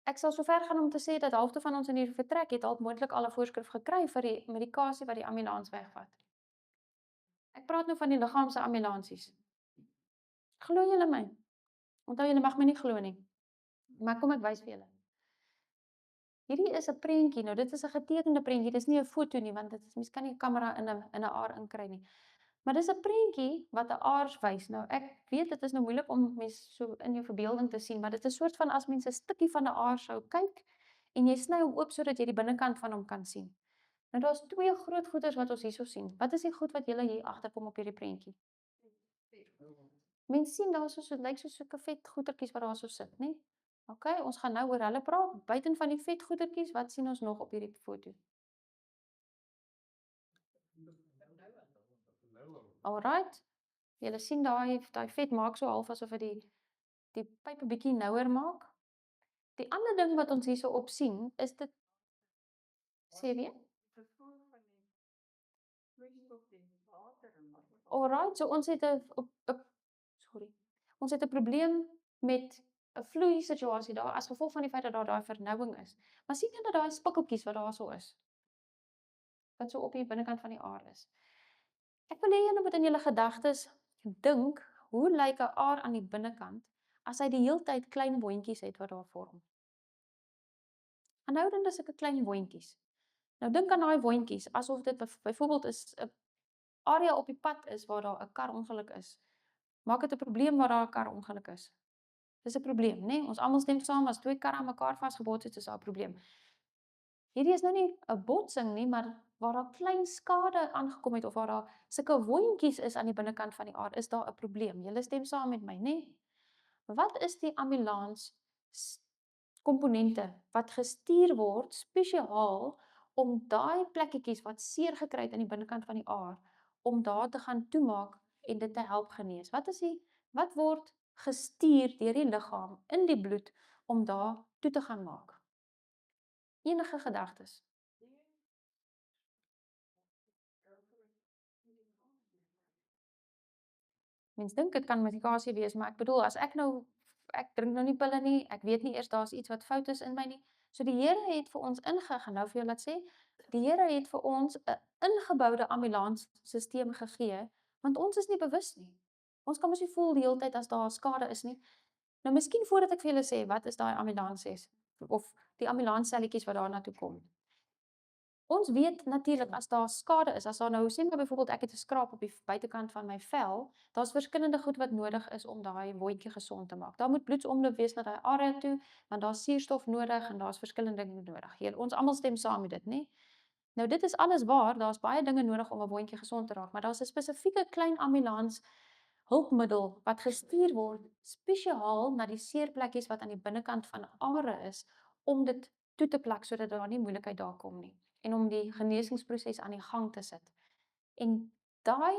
Ek sal so ver gaan om te sê dat halfte van ons in hierdie vertrek het dalk moontlik al 'n voorskrif gekry vir die medikasie wat die ambulans wegvat. Ek praat nou van die liggaam se ambulansies. Glo julle my? Onthou, julle mag my nie glo nie. Maar kom ek wys vir julle. Hierdie is 'n prentjie. Nou dit is 'n getekende prentjie. Dis nie 'n foto nie, want dit is mens kan nie 'n kamera in 'n aar inkry nie. Maar dis 'n prentjie wat 'n aars wys. Nou ek weet dit is nou moeilik om mense so in jou verbeelding te sien, maar dit is 'n soort van as mens 'n stukkie van 'n aars sou kyk en jy sny hom oop sodat jy die binnekant van hom kan sien. Nou daar's twee groot goeders wat ons hierso sien. Wat is die goed wat julle hier agterkom op hierdie prentjie? Mens sien daarso so lyk so sulke vet goetertjies wat daarso sit, nê? OK, ons gaan nou oor hulle praat. Buiten van die vet goetertjies, wat sien ons nog op hierdie foto? Alright. Julle sien daai vet maak so half asof dit die pyp 'n bietjie nouer maak. Die ander ding wat ons hierso op sien, is dit sê weer? Alright, so ons het 'n sorry. Ons het 'n probleem met 'n vloei situasie daar as gevolg van die feit dat daar daai vernouing is. Maar sien julle daai spikkeltjies wat daarso is? Wat so op die binnekant van die aar is. Ek wil hê julle moet in julle gedagtes dink, hoe lyk 'n aar aan die binnekant as hy die heeltyd klein boontjies het wat daar vorm? Aanhoudend is sulke klein boontjies. Nou dink aan daai boontjies asof dit byvoorbeeld is 'n area op die pad is waar daar 'n karongeluk is. Maak dit 'n probleem waar daar 'n karongeluk is. Dis 'n probleem, nê? Ons almal stem saam as twee karre aan mekaar vasgebots het, is daar 'n probleem. Hierdie is nou nie 'n botsing nie, maar waar daar klein skade aangekom het of waar daar sulke wondjies is aan die binnekant van die aar, is daar 'n probleem. Julle stem saam met my, nê? Wat is die ambulans komponente wat gestuur word spesiaal om daai plekkietjies wat seer gekry het aan die binnekant van die aar, om daar te gaan toemaak en dit te help genees? Wat word gestuur deur die liggaam in die bloed om daar toe te gaan maak? Enige gedagtes? Mens dink dit kan medikasie wees, maar ek bedoel as ek drink nou nie pille nie, ek weet nie eers daar's iets wat fout is in my nie. So die Here het vir ons gaan nou vir jou laat sê, die Here het vir ons 'n ingeboude ambulansstelsel gegee, want ons is nie bewus nie. Ons kan mos nie voel die hele tyd as daar skade is nie. Nou miskien voordat ek vir julle sê wat is daai ambulans of die ambulansselletjies wat daarna toe kom. Ons weet natuurlik as daar skade is, as daar nou sien maar byvoorbeeld ek het 'n skraap op die buitekant van my vel, daar's verskillende goed wat nodig is om daai wondjie gesond te maak. Daar moet bloedsomloop wees na daai area toe, want daar's suurstof nodig en daar's verskillende dinge nodig. Ons almal stem saam met dit, nê? Nou dit is alles waar, daar's baie dinge nodig om 'n wondjie gesond te raak, maar daar's 'n spesifieke klein ambulans hulpmiddel wat gestuur word spesiaal na die seerplekkies wat aan die binnekant van are is om dit toe te plak sodat daar nie moeilikheid daar kom nie en om die genesingsproses aan die gang te sit. En daai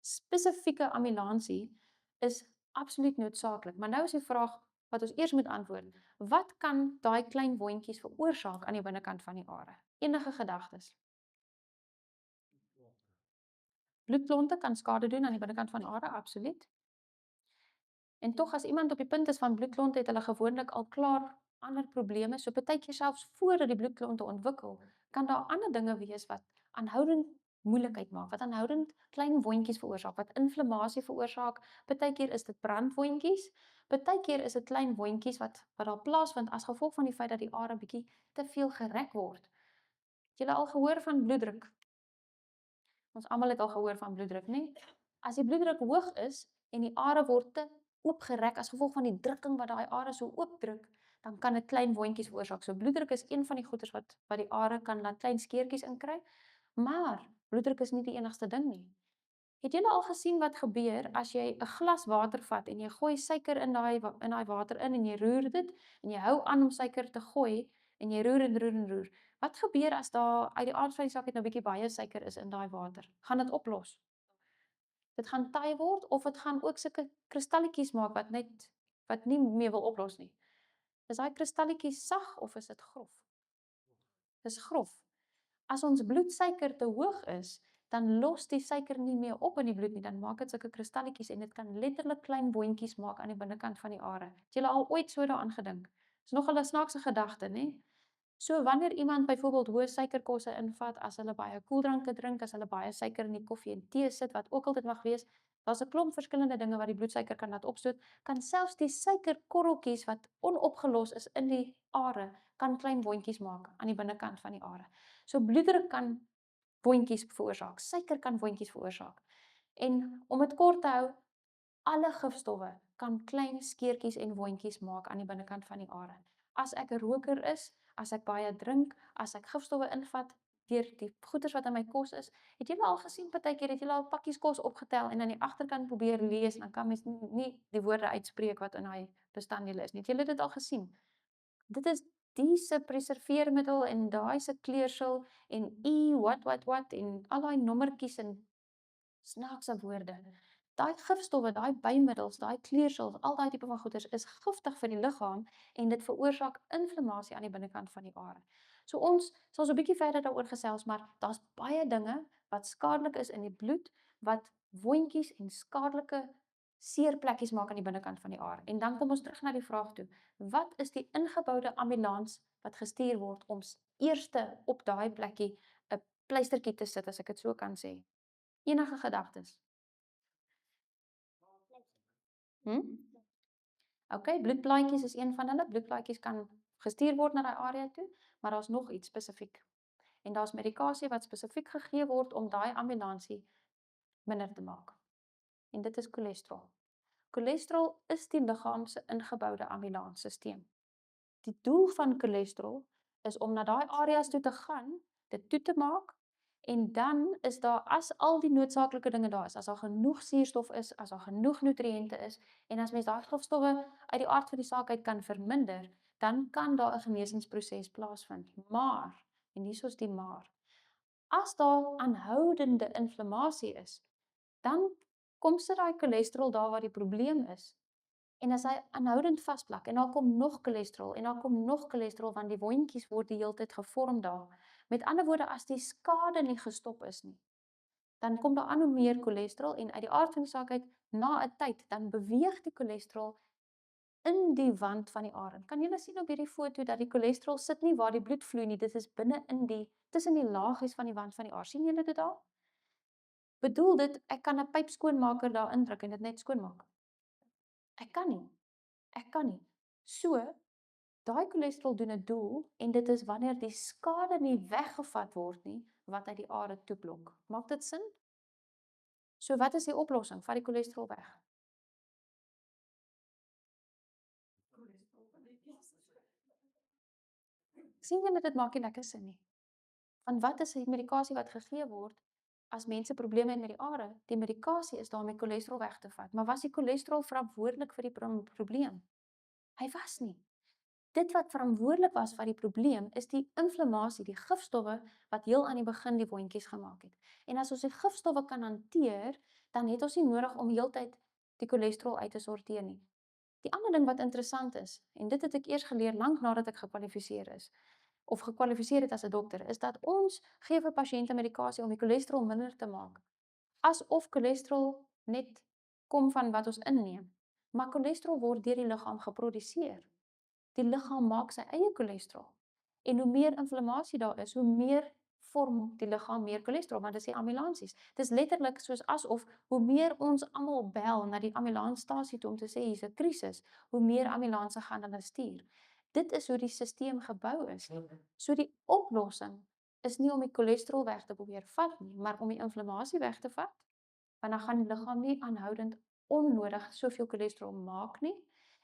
spesifieke ambulansie is absoluut noodsaaklik. Maar nou is die vraag wat ons eers moet antwoord. Wat kan daai klein wondjies veroorsaak aan die binnekant van die are? Enige gedagtes? Bloedklonte kan skade doen aan die binnekant van are, absoluut. En tog as iemand op die punt is van bloedklonte, het hulle gewoonlik al klaar ander probleme. So partykeer selfs voordat die bloedklonte ontwikkel, kan daar ander dinge wees wat aanhoudend moeilikheid maak, wat aanhoudend klein wondjies veroorsaak, wat inflammasie veroorsaak. Partykeer is dit brandwondjies, partykeer is dit klein wondjies wat daar plaasvind as gevolg van die feit dat die are bietjie te veel gerek word. Het julle al gehoor van bloeddruk? Ons almal het al gehoor van bloeddruk, nê? As die bloeddruk hoog is en die are word te oopgerek as gevolg van die drukking wat daai are so oopdruk, dan kan dit klein wondjies veroorsaak. So bloeddruk is een van die goeters wat die are kan laat klein skeurtjies inkry, maar bloeddruk is nie die enigste ding nie. Het julle al gesien wat gebeur as jy 'n glas water vat en jy gooi suiker in daai water in en jy roer dit en jy hou aan om suiker te gooi en jy roer en roer en roer. Wat gebeur as daar uit die aard van die saak het nou bietjie baie suiker is in daai water? Gaan dit oplos? Dit gaan taai word of dit gaan ook sulke kristalletjies maak wat nie meer wil oplos nie. Is daai kristalletjies sag of is dit grof? Dis grof. As ons bloedsuiker te hoog is, dan los die suiker nie meer op in die bloed nie, dan maak dit sulke kristalletjies en dit kan letterlik klein boontjies maak aan die binnekant van die are. Het julle al ooit so daaraan gedink? Dis nogal 'n snaakse gedagte, nê? So wanneer iemand byvoorbeeld hoë suikerkosse invat, as hulle baie koeldranke drink, as hulle baie suiker in die koffie en tee sit, wat ook al dit mag wees, daar's 'n klomp verskillende dinge wat die bloedsuiker kan laat opstoot, kan selfs die suikerkorreltjies wat onopgelos is in die are, kan klein wondjies maak aan die binnekant van die are. So bloeddruk kan wondjies veroorsaak, suiker kan wondjies veroorsaak. En om dit kort te hou, alle gifstowwe kan klein skeertjies en wondjies maak aan die binnekant van die are. As ek 'n roker is, as ek baie drink, as ek gifstowwe invat deur die goeders wat in my kos is, het julle al gesien partykeer het julle al pakkies kos opgetel en aan die agterkant probeer lees en dan kan mens nie die woorde uitspreek wat in daai bestanddele is nie. Het julle dit al gesien? Dit is die se preserveermiddel en daai se kleursel en what en al daai nommertjies en snaakse woorde. Daai gifstowwe, daai bymiddels, daai kleursels, al daai tipe van goeders is giftig vir die liggaam en dit veroorsaak inflammasie aan die binnekant van die are. So ons sal so 'n bietjie verder daaroor gesels, maar daar's baie dinge wat skadelik is in die bloed, wat wondjies en skadelike seerplekkies maak aan die binnekant van die are. En dan kom ons terug na die vraag toe, wat is die ingeboude ambulans wat gestuur word om eerste op daai plekkie 'n pleistertjie te sit, as ek dit so kan sê? Enige gedagtes? Okay, bloedplaatjies is een van hulle. Bloedplaatjies kan gestuur word na daai area toe, maar daar's nog iets spesifiek. En daar's medikasie wat spesifiek gegee word om daai ambulansie minder te maak. En dit is cholesterol. Cholesterol is die liggaam se ingeboude ambulansstelsel. Die doel van cholesterol is om na daai areas toe te gaan, dit toe te maak en dan is daar, as al die noodsaaklike dinge daar is, as daar genoeg suurstof is, as daar genoeg nutriënte is en as mens daai gifstowwe uit die aard van die saak uit kan verminder, dan kan daar 'n genesingsproses plaasvind. Maar, en hier is die maar, as daar aanhoudende inflammasie is, dan kom sit daai cholesterol daar waar die probleem is. En as hy aanhoudend vasplak en daar kom nog cholesterol en daar kom nog cholesterol want die wondjies word die hele tyd gevorm daar. Met ander woorde, as die skade nie gestop is nie, dan kom daar aan hoe meer cholesterol en uit die aard van die saak uit, na 'n tyd, dan beweeg die cholesterol in die wand van die are. Kan julle sien op hierdie foto dat die cholesterol sit nie waar die bloed vloei nie, dit is binne in die, tussen die laagies van die wand van die are. Sien julle dit daar? Bedoel dit, ek kan 'n pypskoonmaker daar indruk en dit net skoonmaak? Ek kan nie. Ek kan nie. So, daai cholesterol doen 'n doel en dit is wanneer die skade nie weggevat word nie, wat uit die are toe blok. Maak dit sin? So wat is die oplossing? Vat die cholesterol weg. Sien julle dit maak nie lekker sin nie. Want wat is die medikasie wat gegee word as mense probleme het met die are? Die medikasie is daar om die cholesterol weg te vat. Maar was die cholesterol verantwoordelik vir die probleem? Hy was nie. Dit wat verantwoordelik was vir die probleem is die inflammasie, die gifstowwe wat heel aan die begin die wondjies gemaak het. En as ons die gifstowwe kan hanteer, dan het ons nie nodig om heeltyd die cholesterol uit te sorteer nie. Die ander ding wat interessant is, en dit het ek eers geleer lank nadat ek gekwalifiseer is, of gekwalifiseer het as 'n dokter, is dat ons gee vir pasiënte medikasie om die cholesterol minder te maak. Asof cholesterol net kom van wat ons inneem. Maar cholesterol word deur die liggaam geproduseer. Die liggaam maak sy eie cholesterol. En hoe meer inflammasie daar is, hoe meer vorm die liggaam meer cholesterol, want dit is die ambulansies. Dit is letterlik soos asof hoe meer ons almal bel na die ambulansstasie toe om te sê hier's 'n krisis, hoe meer ambulanse gaan hulle stuur. Dit is hoe die stelsel gebou is. So die oplossing is nie om die cholesterol weg te probeer vat nie, maar om die inflammasie weg te vat, want dan gaan die liggaam nie aanhoudend onnodig soveel cholesterol maak nie.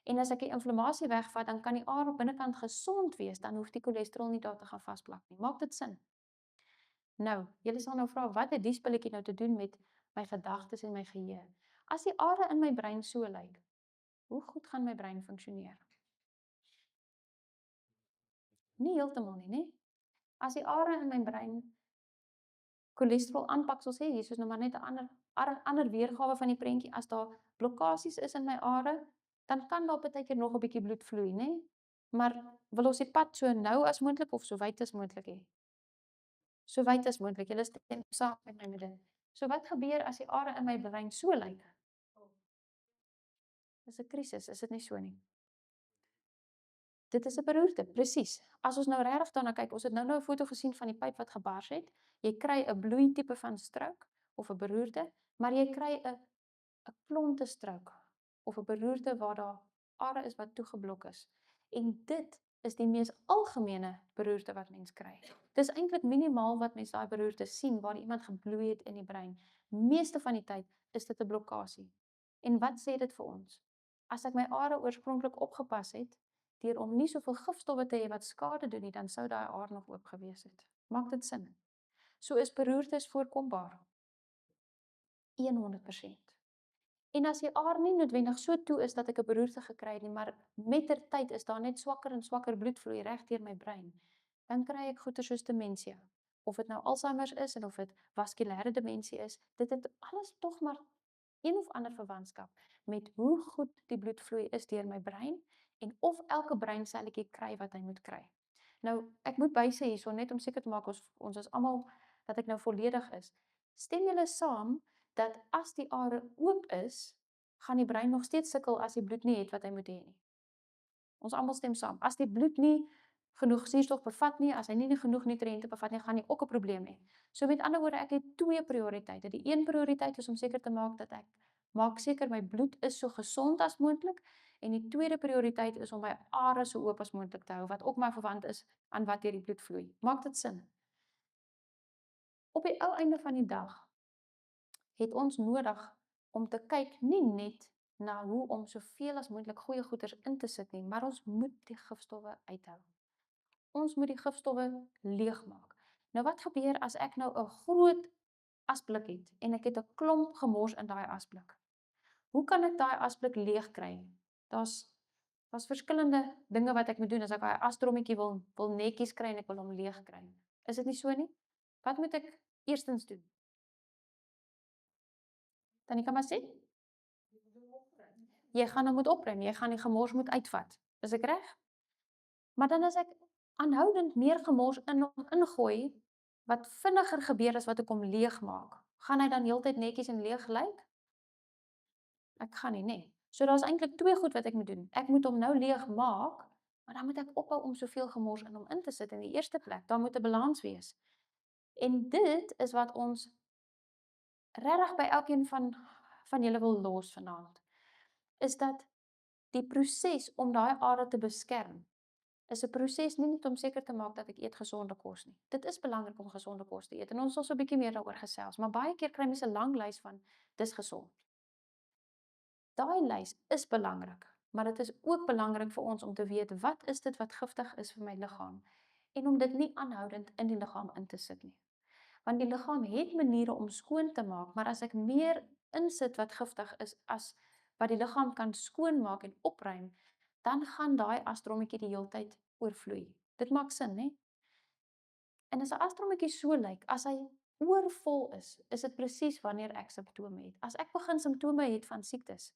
En as ek die inflammasie wegvat, dan kan die are binnekant gesond wees, dan hoef die cholesterol nie daar te gaan vasplak nie. Maak dit sin? Nou, julle sal nou vra, wat het die spulletjie nou te doen met my gedagtes en my geheue? As die are in my brein so lyk, hoe goed gaan my brein funksioneer? Nie heeltemal nie, né? As die are in my brein cholesterol aanpak, soos sê, hier is nou maar net 'n ander weergawe van die prentjie, as daar blokkasies is in my are, dan kan daar partykeer nog 'n bietjie bloed vloei, né? Maar wil ons die pad so nou as moontlik of so wyd as moontlik hê? So wyd as moontlik. Julle stem saam met my met dit. So wat gebeur as die are in my brein so lyk? Dis 'n krisis, is dit nie so nie? Dit is 'n beroerte, presies. As ons nou regtig daarna kyk, ons het nou 'n foto gesien van die pyp wat gebars het. Jy kry 'n bloei tipe van strook of 'n beroerte, maar jy kry 'n klonte strook of 'n beroerte waar daar are is wat toegeblok is. En dit is die mees algemene beroerte wat mens kry. Dis eintlik minimaal wat mens daai beroerte sien waar iemand gebloei het in die brein. Meeste van die tyd is dit 'n blokkasie. En wat sê dit vir ons? As ek my are oorspronklik opgepas het, deur om nie soveel gifstowwe te hê wat skade doen nie, dan sou daai aar nog oop gewees het. Maak dit sin? So is beroertes voorkombaar. 100%. En as die aar nie noodwendig so toe is dat ek 'n beroerte gekry het nie, maar mettertyd is daar net swakker en swakker bloedvloei reg deur my brein, dan kry ek goeie soos demensie. Of dit nou Alzheimer is en of dit vaskulêre demensie is, dit het alles tog maar een of ander verwantskap met hoe goed die bloedvloei is deur my brein en of elke breinselletjie kry wat hy moet kry. Nou, ek moet bysê hierso net om seker te maak ons is almal dat ek nou volledig is. Stem julle saam dat as die are oop is, gaan die brein nog steeds sukkel as die bloed nie het wat hy moet hê nie. Ons almal stem saam. As die bloed nie genoeg suurstof bevat nie, as hy nie genoeg nutriënte bevat nie, gaan hy ook 'n probleem hê. So met ander woorde, ek het twee prioriteite. Die een prioriteit is om seker te maak dat ek maak seker my bloed is so gesond as moontlik en die tweede prioriteit is om my are so oop as moontlik te hou, wat ook maar verwant is aan wat deur die bloed vloei. Maak dit sin? Op die ou einde van die dag het ons nodig om te kyk nie net na hoe om soveel as moontlik goeie goeders in te sit nie, maar ons moet die gifstowwe uithou. Ons moet die gifstowwe leegmaak. Nou wat gebeur as ek nou 'n groot asblik het en ek het 'n klomp gemors in daai asblik? Hoe kan ek daai asblik leeg kry? Daar's verskillende dinge wat ek moet doen as ek daai asdrommetjie wil netjies kry en ek wil hom leeg kry. Is dit nie so nie? Wat moet ek eerstens doen? Tanika maar sê? Jy gaan hom moet opruim, jy gaan die gemors moet uitvat. Is ek reg? Maar dan as ek aanhoudend meer gemors in hom ingooi, wat vinniger gebeur as wat ek hom leegmaak, gaan hy dan heeltyd netjies en leeg lyk? Ek gaan nie, nee. So daar's eintlik twee goed wat ek moet doen. Ek moet hom nou leeg maak, maar dan moet ek ophou om soveel gemors in hom in te sit in die eerste plek. Daar moet 'n balans wees. En dit is wat ons regtig by elkeen van julle wil los vanaand. Is dat die proses om daai are te beskerm is 'n proses nie net om seker te maak dat ek eet gesonde kos nie. Dit is belangrik om gesonde kos te eet en ons sal so 'n bietjie meer daaroor gesels, maar baie keer kry mense 'n lang lys van dis gesond. Daai lys is belangrik, maar dit is ook belangrik vir ons om te weet wat is dit wat giftig is vir my liggaam en om dit nie aanhoudend in die liggaam in te sit nie. Want die liggaam het maniere om skoon te maak, maar as ek meer insit wat giftig is as wat die liggaam kan skoonmaak en opruim, dan gaan daai asdrommetjie die heeltyd oorvloei. Dit maak sin, né? En as 'n asdrommetjie so lyk, as hy oorvol is dit presies wanneer ek simptome het. As ek begin simptome het van siektes,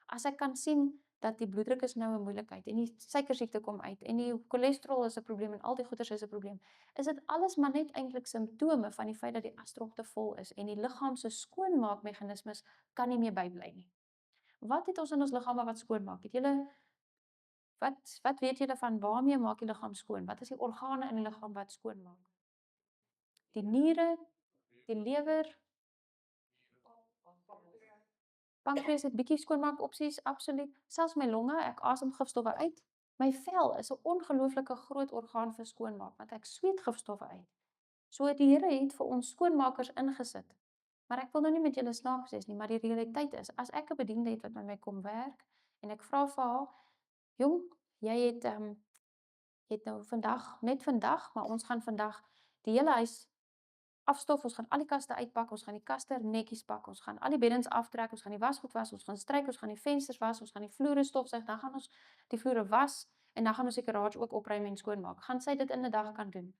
as ek kan sien dat die bloeddruk is nou 'n moeilikheid en die suikersiekte kom uit en die cholesterol is 'n probleem en al die goeters is 'n probleem, is dit alles maar net eintlik simptome van die feit dat die asdrom te vol is en die liggaam se skoonmaakmeganismes kan nie meer bybly nie. Wat het ons in ons liggame wat skoonmaak? Het julle wat weet julle van waarmee maak die liggaam skoon? Wat is die organe in die liggaam wat skoonmaak? Die niere, die lewer, pankreas het bietjie skoonmaak opsies, absoluut. Selfs my longe, ek asem gifstowwe uit. My vel is 'n ongelooflike groot orgaan vir skoonmaak, want ek sweet gifstowwe uit. So die Here het vir ons skoonmakers ingesit. Maar ek wil nou nie met julle snaaks wees nie, maar die realiteit is, as ek 'n bediende het wat met my kom werk en ek vra vir haar, "Jong, jy het nou net vandag, maar ons gaan vandag die hele huis afstof, ons gaan al die kaste uitpak, ons gaan die kaste netjies pak, ons gaan al die beddens aftrek, ons gaan die wasgoed was, ons gaan stryk, ons gaan die vensters was, ons gaan die vloere stofsuig, dan gaan ons die vloere was en dan gaan ons die garage ook opruim en skoonmaak." Gaan sy dit in 'n dag kan doen?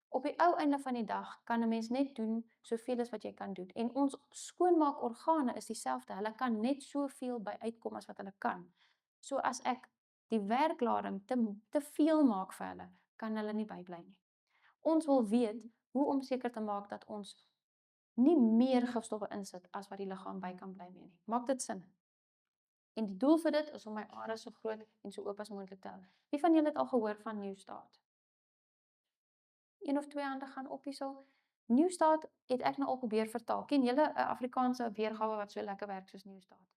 Op die ou einde van die dag kan 'n mens net doen soveel as wat jy kan doen. En ons skoonmaakorgane is dieselfde. Hulle kan net soveel by uitkom as wat hulle kan. So as ek die werklading te veel maak vir hulle, kan hulle nie bybly nie. Ons wil weet hoe om seker te maak dat ons nie meer gifstowwe insit as wat die liggaam by kan bly nie. Maak dit sin? En die doel vir dit is om my are so groot en so oop as moontlik te hou. Wie van julle het al gehoor van Newstart? Een of twee hande gaan op hierso. Newstart het ek nou al probeer vertaal. Ken julle 'n Afrikaanse weergawe wat so lekker werk soos Newstart?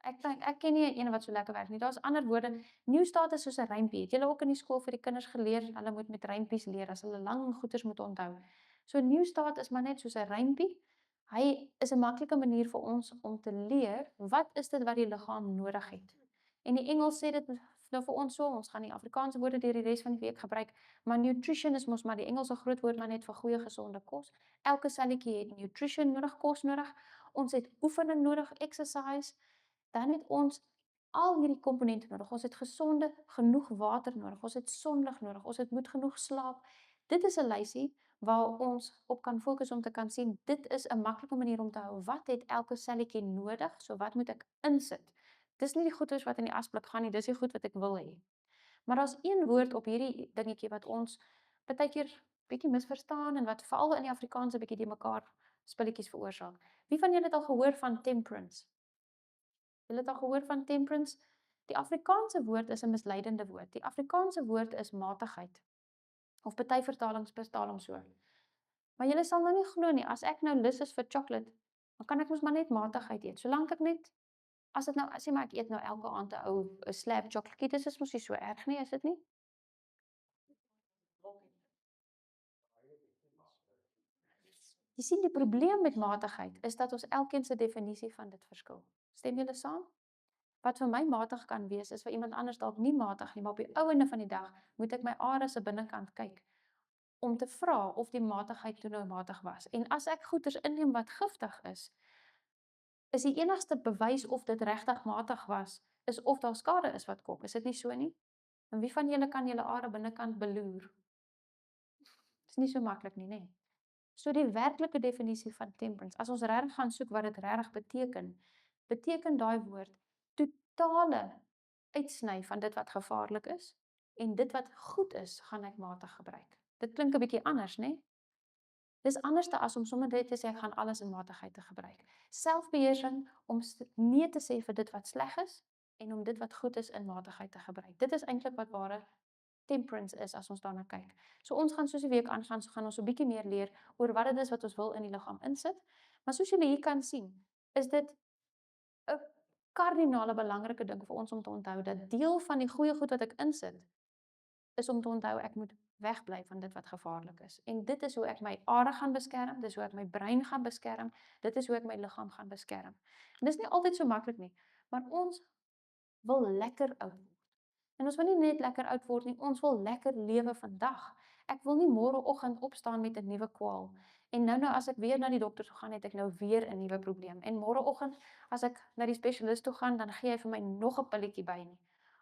Ek ken nie een wat so lekker werk nie. Daar's ander woorde. Newstart is soos 'n rympie. Het julle ook in die skool vir die kinders geleer, hulle moet met rympies leer as hulle lang goeters moet onthou. So Newstart is maar net soos 'n rympie. Hy is 'n maklike manier vir ons om te leer, wat is dit wat die liggaam nodig het? En die Engels sê dit nou vir ons so, ons gaan die Afrikaanse woorde deur die res van die week gebruik, maar nutrition is mos maar die Engelse groot woord maar net vir goeie gesonde kos. Elke selletjie het nutrition nodig, kos nodig. Ons het oefening nodig, exercise. Dan het ons al hierdie komponente nodig. Ons het gesonde, genoeg water nodig. Ons het sonlig nodig. Ons het moet genoeg slaap. Dit is 'n lysie waar ons op kan fokus om te kan sien, dit is 'n maklike manier om te hou. Wat het elke selletjie nodig? So wat moet ek insit? Dis nie die goeders wat in die asblik gaan nie, dis die goed wat ek wil hê. Maar daar's een woord op hierdie dingetjie wat ons partykeer bietjie misverstaan en wat veral in die Afrikaanse bietjie die mekaar spilletjies veroorsaak. Wie van julle het al gehoor van temperance? Julle het al gehoor van temperance? Die Afrikaanse woord is 'n misleidende woord. Die Afrikaanse woord is matigheid. Of party vertalings vertaal hom so. Maar julle sal nou nie glo nie, as ek nou lus is vir chocolate, dan kan ek mos maar net matigheid eet. Solank ek net as dit nou sê maar ek eet nou elke aand 'n slab chocoladekie, dis is mos nie so erg nie, is dit nie? Jy sien die probleem met matigheid is dat ons elkeen se definisie van dit verskil. Stem julle saam? Wat vir my matig kan wees, is vir iemand anders dalk nie matig nie, maar op die ou einde van die dag moet ek my are se binnekant kyk om te vra of die matigheid toe nou matig was. En as ek goeders inneem wat giftig is die enigste bewys of dit regtig matig was, is of daar skade is wat kom. Is dit nie so nie? En wie van julle kan julle are binnekant beloer? Dis nie so maklik nie, nê? So die werklike definisie van temperance, as ons regtig gaan soek wat dit regtig beteken, beteken daai woord totale uitsny van dit wat gevaarlik is en dit wat goed is, gaan ek matig gebruik. Dit klink 'n bietjie anders, nê? Dis anderste as om sommer net te sê ek gaan alles in matigheid te gebruik. Selfbeheersing om nee te sê vir dit wat sleg is en om dit wat goed is in matigheid te gebruik. Dit is eintlik wat ware temperance is as ons daarna kyk. So ons gaan soos die week aangaan, so gaan ons 'n bietjie meer leer oor wat dit is wat ons wil in die liggaam insit. Maar soos julle hier kan sien, is dit 'n kardinale belangrike ding vir ons om te onthou dat deel van die goeie goed wat ek insit is om te onthou ek moet wegbly van dit wat gevaarlik is. En dit is hoe ek my are gaan beskerm, dis hoe ek my brein gaan beskerm, dit is hoe ek my liggaam gaan beskerm. En dis nie altyd so maklik nie, maar ons wil lekker oud word. En ons wil nie net lekker oud word nie, ons wil lekker lewe vandag. Ek wil nie môreoggend opstaan met 'n nuwe kwaal. En nou as ek weer na die dokter toe gaan, het ek nou weer 'n nuwe probleem. En môreoggend as ek na die spesialis toe gaan, dan gee hy vir my nog 'n pilletjie by nie.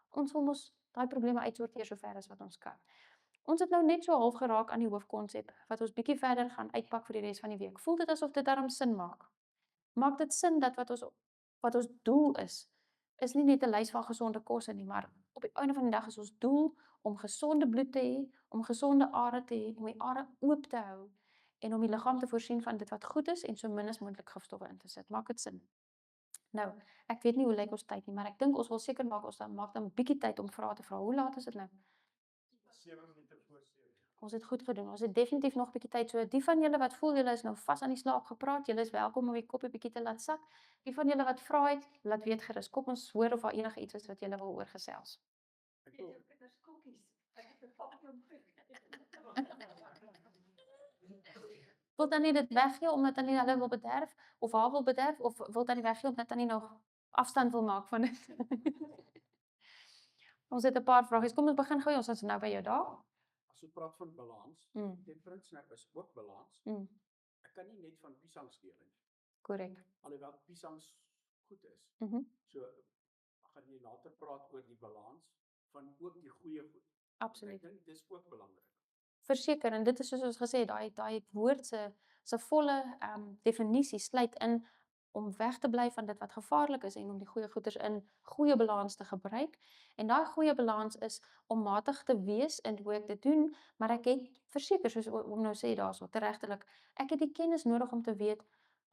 Ons wil mos daai probleme uitsorteer so ver as wat ons kan. Ons het nou net so half geraak aan die hoofkonsep wat ons bietjie verder gaan uitpak vir die res van die week. Voel dit asof dit darm sin maak? Maak dit sin dat wat ons doel is nie net 'n lys van gesonde kosse nie, maar op die einde van die dag is ons doel om gesonde bloed te hê, om gesonde are te hê, om die are oop te hou en om die liggaam te voorsien van dit wat goed is en so min as moontlik gifstowwe in te sit. Maak dit sin? Nou, ek weet nie hoe lyk ons tyd nie, maar ek dink ons wil seker maak ons maak dan 'n bietjie tyd om vrae te vra. Hoe laat is dit nou? 7 minute voor 7. Ons het goed gedoen. Ons het definitief nog 'n bietjie tyd. So die van julle wat voel julle is nou vas aan die slaap gepraat, julle is welkom om die koppie bietjie te laat sak. Die van julle wat vra het, laat weet gerus. Kom ons hoor of daar enige iets is wat julle wil oor gesels. Ek wil Kinders kokkies. Ek het 'n pak van Wil Tannie dit weggee omdat Tannie hulle wil bederf of haar wil bederf of wil Tannie weggee omdat Tannie nog afstand wil maak van dit? Ons het 'n paar vragies. Kom ons begin gou. Ons is nou by jou daar. as ons praat van balans, Mm. temperance nou is ook balans. Mm. Ek kan nie net van piesangs leer nie. Korrek. Alhoewel piesangs goed is. Mhm. So gaan jy later praat oor die balans van ook die goeie goed. Absoluut. Ek dink dis ook belangrik. Verseker en dit is soos ons gesê het, daai woord se volle definisie sluit in om weg te bly van dit wat gevaarlik is en om die goeie goeders in goeie balans te gebruik. En daai goeie balans is om matig te wees in hoe ek dit doen, maar ek het verseker soos om nou sê daarso teregtelik, ek het die kennis nodig om te weet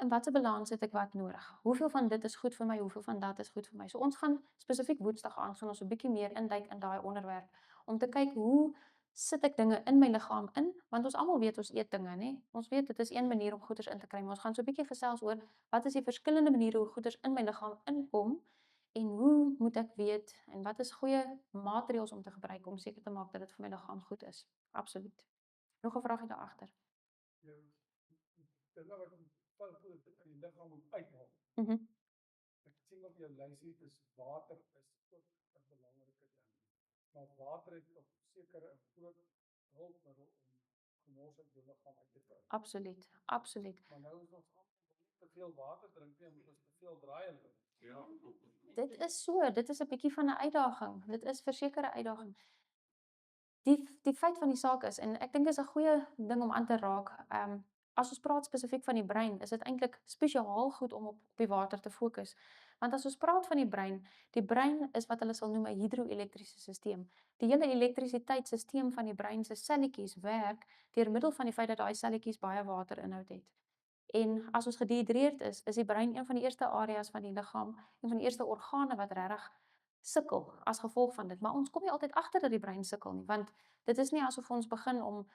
in watter balans het ek wat nodig. Hoeveel van dit is goed vir my, hoeveel van dat is goed vir my. So ons gaan spesifiek Woensdag aan gaan ons 'n bietjie meer induik in daai onderwerp om te kyk hoe sit ek dinge in my liggaam in, want ons almal weet ons eet dinge, nê? Ons weet dit is een manier om goeders in te kry, maar ons gaan so 'n bietjie gesels oor wat is die verskillende maniere hoe goeders in my liggaam inkom en hoe moet ek weet en wat is goeie maatreëls om te gebruik om seker te maak dat dit vir my liggaam goed is. Absoluut. Nog 'n vraagie daar agter. Ja, dit is wat die liggaam moet uithaal. Mhm. Ek sien op jou lysie is water is ook 'n belangrike ding. Maar water het op sekere 'n groot hulpmiddel om gemors uit jou liggaam uit te kry. Absoluut, absoluut. Maar nou is ons almal nie te veel water drink nie, omdat ons te veel draai en loop. Ja. Dit is 'n bietjie van 'n uitdaging. Dit is verseker 'n uitdaging. Die feit van die saak is en ek dink dis 'n goeie ding om aan te raak, as ons praat spesifiek van die brein, is dit eintlik spesiaal goed om op die water te fokus. Want as ons praat van die brein is wat hulle sal noem 'n hidroelektriese stelsel. Die hele elektrisiteitstelsel van die brein se selletjies werk deur middel van die feit dat daai selletjies baie waterinhoud het. En as ons gedehidreerd is die brein een van die eerste areas van die liggaam, een van die eerste organe wat regtig sukkel as gevolg van dit. Maar ons kom nie altyd agter dat die brein sukkel nie, want dit is nie asof ons begin om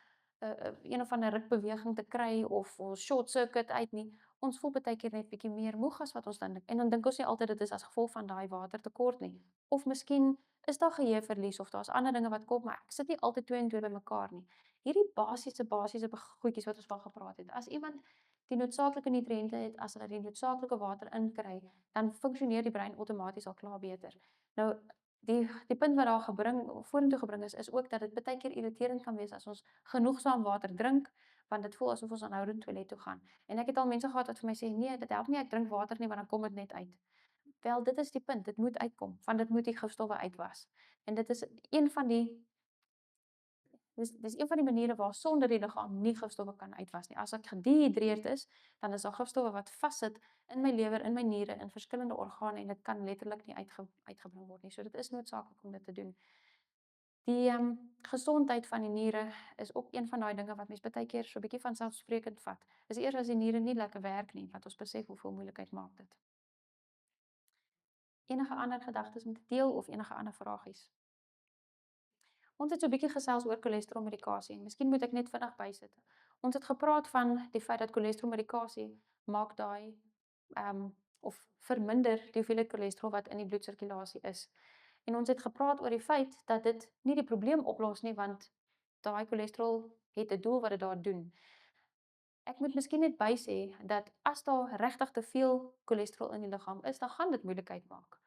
een of ander rukbeweging te kry of ons short circuit uit nie. Ons voel baie keer net bietjie meer moeg as wat ons dan dink. En dan dink ons nie altyd dit is as gevolg van daai watertekort nie. Of miskien is daar geheueverlies of daar's ander dinge wat kom, maar ek sit nie altyd 2 en 2 bymekaar nie. Hierdie basiese goedjies wat ons van gepraat het. As iemand die noodsaaklike nutriënte het, as hulle die noodsaaklike water inkry, dan funksioneer die brein outomaties al klaar beter. Nou, die punt wat daar vorentoe gebring is ook dat dit baie keer irriterend kan wees as ons genoegsaam water drink, want dit voel asof ons aanhoudend toilet toe gaan. En ek het al mense gehad wat vir my sê, nee, dit help nie, ek drink water nie, want dan kom dit net uit. Wel, dit is die punt, dit moet uitkom, want dit moet die gifstowwe uitwas. En dit is een van die Dis een van die maniere waar sonder die liggaam nie gifstowwe kan uitwas nie. As ek gedehidreerd is, dan is daar gifstowwe wat vassit in my lewer, in my niere, in verskillende organe en dit kan letterlik nie uitgebring word nie. So dit is noodsaaklik om dit te doen. Die gesondheid van die niere is ook een van daai dinge wat mens baie keer so 'n bietjie van selfsprekend vat. Dis eers as die niere nie lekker werk nie, wat ons besef hoeveel moeilikheid maak dit. Enige ander gedagtes om te deel of enige ander vragies? Ons het so 'n bietjie gesels oor cholesterolmedikasie. Miskien moet ek net vinnig bysit. Ons het gepraat van die feit dat cholesterolmedikasie maak daai of verminder die hoeveelheid cholesterol wat in die bloedsirkulasie is. En ons het gepraat oor die feit dat dit nie die probleem oplos nie, want daai cholesterol het 'n doel wat dit daar doen. Ek moet miskien net bysê dat as daar regtig te veel cholesterol in die liggaam is, dan gaan dit moeilikheid maak.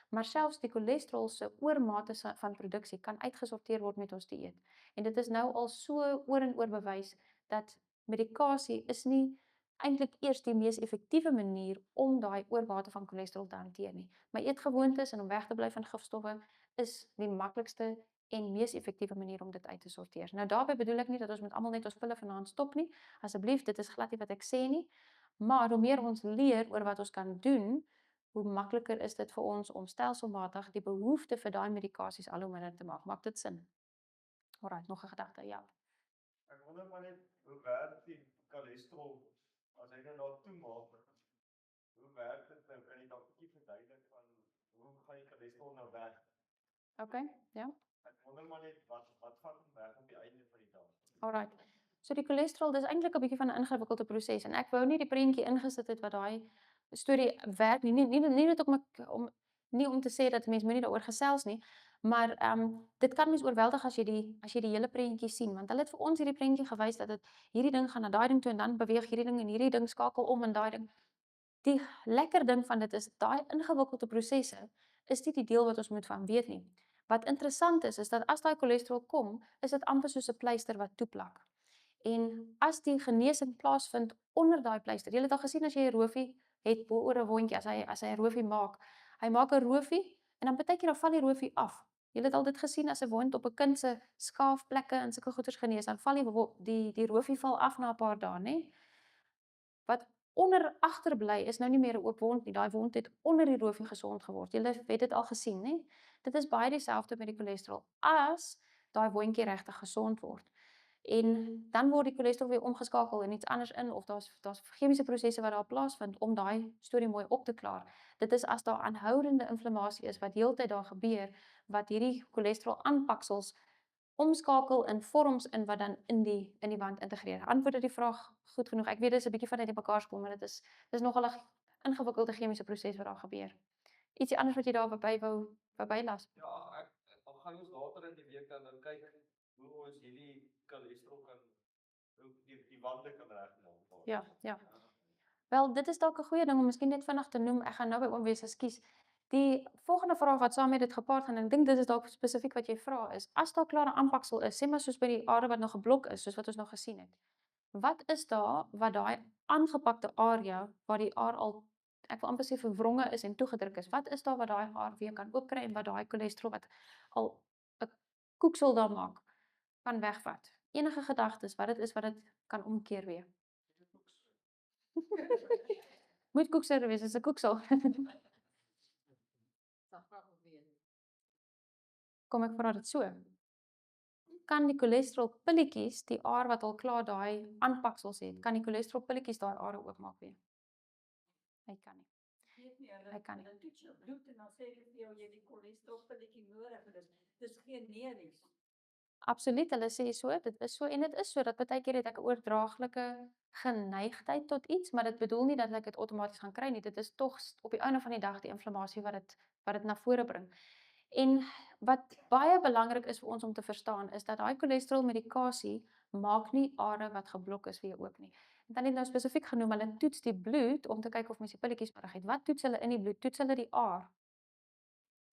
Maar selfs die cholesterol se oormate van produksie kan uitgesorteer word met ons dieet. En dit is nou al so oor en oor bewys dat medikasie is nie eintlik eers die mees effektiewe manier om daai oormate van cholesterol te hanteer nie. My eetgewoontes en om weg te bly van gifstowwe is die maklikste en mees effektiewe manier om dit uit te sorteer. Nou daarbey bedoel ek nie dat ons met almal net ons pille vanaand stop nie. Asseblief, dit is glad nie wat ek sê nie. Maar hoe meer ons leer oor wat ons kan doen, hoe makliker is dit vir ons om stelselmatig die behoefte vir daai medikasies al hoe minder te maak. Maak dit sin? Alright, nog 'n gedagte, ja. Ek wonder maar net hoe werk die cholesterol as hy nou daar toe maak? Hoe werk dit nou? Kan jy dalk 'n bietjie verduidelik van hoe gaan die cholesterol nou weg? Okay, ja. Ek wonder maar net wat gaan werk op die einde van die dag. Alright. So die cholesterol, dis eintlik 'n bietjie van 'n ingewikkelde proses en ek wou nie die prentjie ingesit het wat daai storie werk nie. Nie net om te sê dat mens moenie daaroor gesels nie, maar dit kan mens oorweldig as jy die hele prentjie sien, want hulle het vir ons hierdie prentjie gewys dat hierdie ding gaan na daai ding toe en dan beweeg hierdie ding en hierdie ding skakel om in daai ding. Die lekker ding van dit is daai ingewikkelde prosesse is nie die deel wat ons moet van weet nie. Wat interessant is dat as daai cholesterol kom, is dit amper soos 'n pleister wat toeplak. En as die genesing plaasvind onder daai pleister, jy het al gesien as jy 'n roofie het bo oor 'n wondjie, as hy 'n roofie maak. Hy maak 'n roofie en dan baie keer dan val die roofie af. Jy het al dit gesien as 'n wond op 'n kind se skaafplekke en sulke goeters genees, dan val die roofie val af na 'n paar dae, nê? Wat agterbly is nou nie meer 'n oop wond nie. Daai wond het onder die roofie gesond geword. Julle het dit al gesien, nê? Dit is baie dieselfde met die cholesterol. As daai wondjie regtig gesond word. En dan word die cholesterol weer omgeskakel in iets anders in of daar's chemiese prosesse wat daar plaasvind om daai storie mooi op te klaar. Dit is as daar aanhoudende inflammasie is wat heeltyd daar gebeur wat hierdie cholesterol aanpaksels omskakel in vorms in wat dan in die wand integreer. Antwoord dit die vraag goed genoeg. Ek weet dit is 'n bietjie van uit mekaar gekom, maar dit is nogal 'n ingewikkelde chemiese proses wat daar gebeur. Ietsie anders wat jy daar wou bylas? Ja, al gaan ons later in die week dan kyk hoe ons hierdie cholesterol kan die wande kan regmaak. Ja. Wel, dit is dalk 'n goeie ding om miskien net vinnig te noem. Ek gaan nou by oom wees, ekskuus. Die volgende vraag wat saam met dit gepaard gaan, en ek dink dit is dalk spesifiek wat jy vra is, as daar klaar 'n aanpaksel is, sê maar soos by die are wat nog geblok is, soos wat ons nou gesien het. Wat is daar wat daai aangepakte area waar die aar al, ek wil amper sê verwronge is en toegedruk is, wat is daar wat daai aar weer kan oopkry en wat daai cholesterol wat al 'n koeksel daar maak, kan wegvat? Enige gedagtes wat dit is wat dit kan omkeer weer? Moet koeksel wees, is 'n koeksel. Kom ek vra dit so. Kan die cholesterol pilletjies, die aar wat al klaar daai aanpaksels het, kan die cholesterol pilletjies daai are oopmaak weer? Hy kan nie. Weet nie, Hy kan nie. hulle toets jou bloed en dan sê hulle vir jou jy het die cholesterolpilletjie nodig. Dis geen nee nie. Absoluut, hulle sê so, dit is so en dit is so dat baie keer het ek 'n oordraaglike geneigtheid tot iets, maar dit bedoel nie dat ek dit outomaties gaan kry nie. Dit is tog op die einde van die dag die inflammasie wat dit na vore bring. En wat baie belangrik is vir ons om te verstaan, is dat daai cholesterolmedikasie maak nie are wat geblok is weer oop nie. En dan het nou spesifiek genoem, hulle toets die bloed om te kyk of mens die pilletjies nodig het. Wat toets hulle in die bloed? Toets hulle die aar?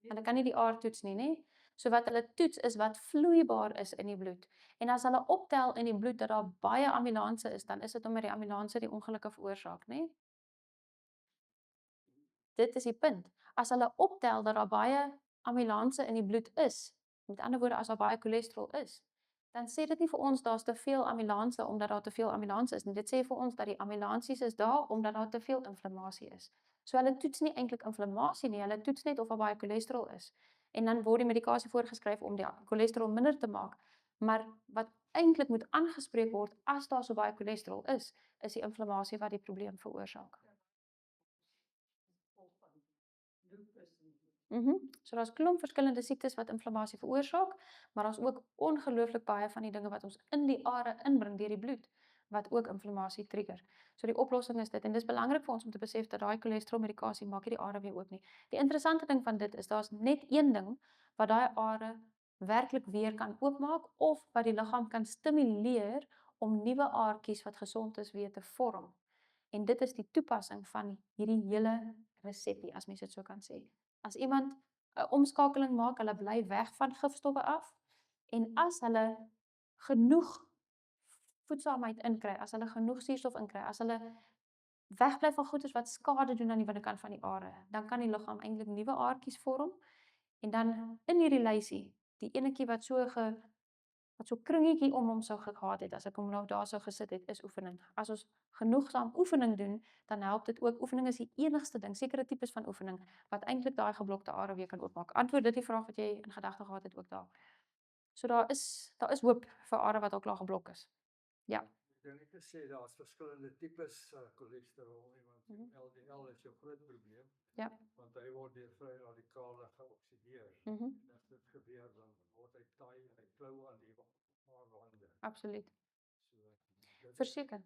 Hulle kan nie die aar toets nie, nê? So wat hulle toets is wat vloeibaar is in die bloed. En as hulle optel in die bloed dat daar baie ambulanse is, dan is dit omdat die ambulanse die ongelukke veroorsaak, nê? Dit is die punt. As hulle optel dat daar baie ambulanse in die bloed is, met ander woorde as daar baie cholesterol is, dan sê dit nie vir ons daar's te veel ambulanse omdat daar te veel ambulanse is nie. Dit sê vir ons dat die ambulansies is daar omdat daar te veel inflammasie is. So hulle toets nie eintlik inflammasie nie, hulle toets net of daar baie cholesterol is. En dan word die medikasie voorgeskryf om die cholesterol minder te maak. Maar wat eintlik moet aangespreek word as daar so baie cholesterol is die inflammasie wat die probleem veroorsaak. So daar's klomp verskillende siektes wat inflammasie veroorsaak, maar daar's ook ongelooflik baie van die dinge wat ons in die are inbring deur die bloed wat ook inflammasie trigger. So die oplossing is dit en dis belangrik vir ons om te besef dat daai cholesterolmedikasie maak nie die are weer oop nie. Die interessante ding van dit is daar's net een ding wat daai are werklik weer kan oopmaak of wat die liggaam kan stimuleer om nuwe aartjies wat gesond is weer te vorm. En dit is die toepassing van hierdie hele resepie, as mens dit so kan sê. As iemand 'n omskakeling maak, hulle bly weg van gifstowwe af en as hulle genoeg voedsaamheid inkry, as hulle genoeg suurstof inkry, as hulle wegbly van goeders wat skade doen aan die binnekant van die are, dan kan die liggaam eintlik nuwe aartjies vorm. En dan in hierdie lysie, die enetjie wat so kringetjie om hom sou gehad het, as ek hom nou daar sou gesit het, is oefening. As ons genoegsaam oefening doen, dan help dit ook. Oefening is die enigste ding, sekere tipes van oefening, wat eintlik daai geblokte are weer kan oopmaak. Antwoord dit die vraag wat jy in gedagte gehad het ook daar. So daar is hoop vir are wat al klaar geblok is. Ja. Ek dink net sê daar's verskillende tipes cholesterol nie, want LDL is 'n groot probleem. Ja. Want hy word deur vry radikale geoksideer. As dit gebeur dan word hy taai en hy klou aan die aarwande. Absoluut. So Verseker.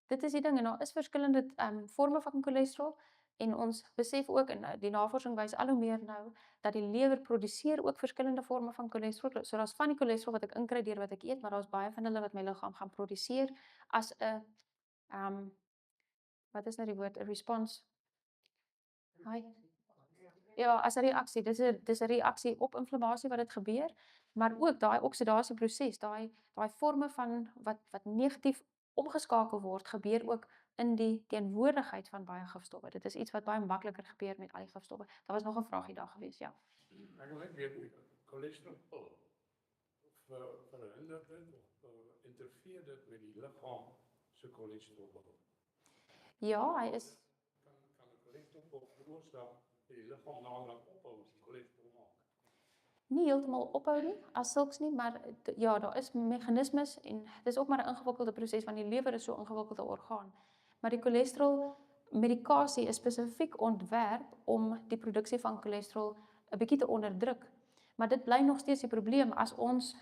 Dit is die ding en daar is verskillende forme van cholesterol en ons besef ook en die navorsing wys al hoe meer nou dat die lewer produseer ook verskillende forme van cholesterol. So daar's van die cholesterol wat ek inkry deur wat ek eet, maar daar's baie van hulle wat my liggaam gaan produseer as 'n wat is nou die woord, 'n response. Ja, as 'n reaksie. Dis 'n reaksie op inflammasie wat dit gebeur, maar ook daai oksidasieproses, daai forme van wat negatief omgeskakel word, gebeur ook in die teenwoordigheid van baie gifstowwe. Dit is iets wat baie makliker gebeur met al die gifstowwe. Daar was nog 'n vragie daar gewees, ja. Ek wil net weet cholesterol verhinder dit of interfereer dit met die liggaam se cholesterol? Ja, hy is Kan cholesterol veroorsaak dat die liggaam naamlik ophou met cholesterol maak? nie heeltemal ophou nie, as sulks nie, maar ja, daar is meganismes en dis ook maar 'n ingewikkelde proses want die lewer is so 'n ingewikkelde orgaan. Maar die cholesterol medikasie is spesifiek ontwerp om die produksie van cholesterol 'n bietjie te onderdruk. Maar dit bly nog steeds die probleem as ons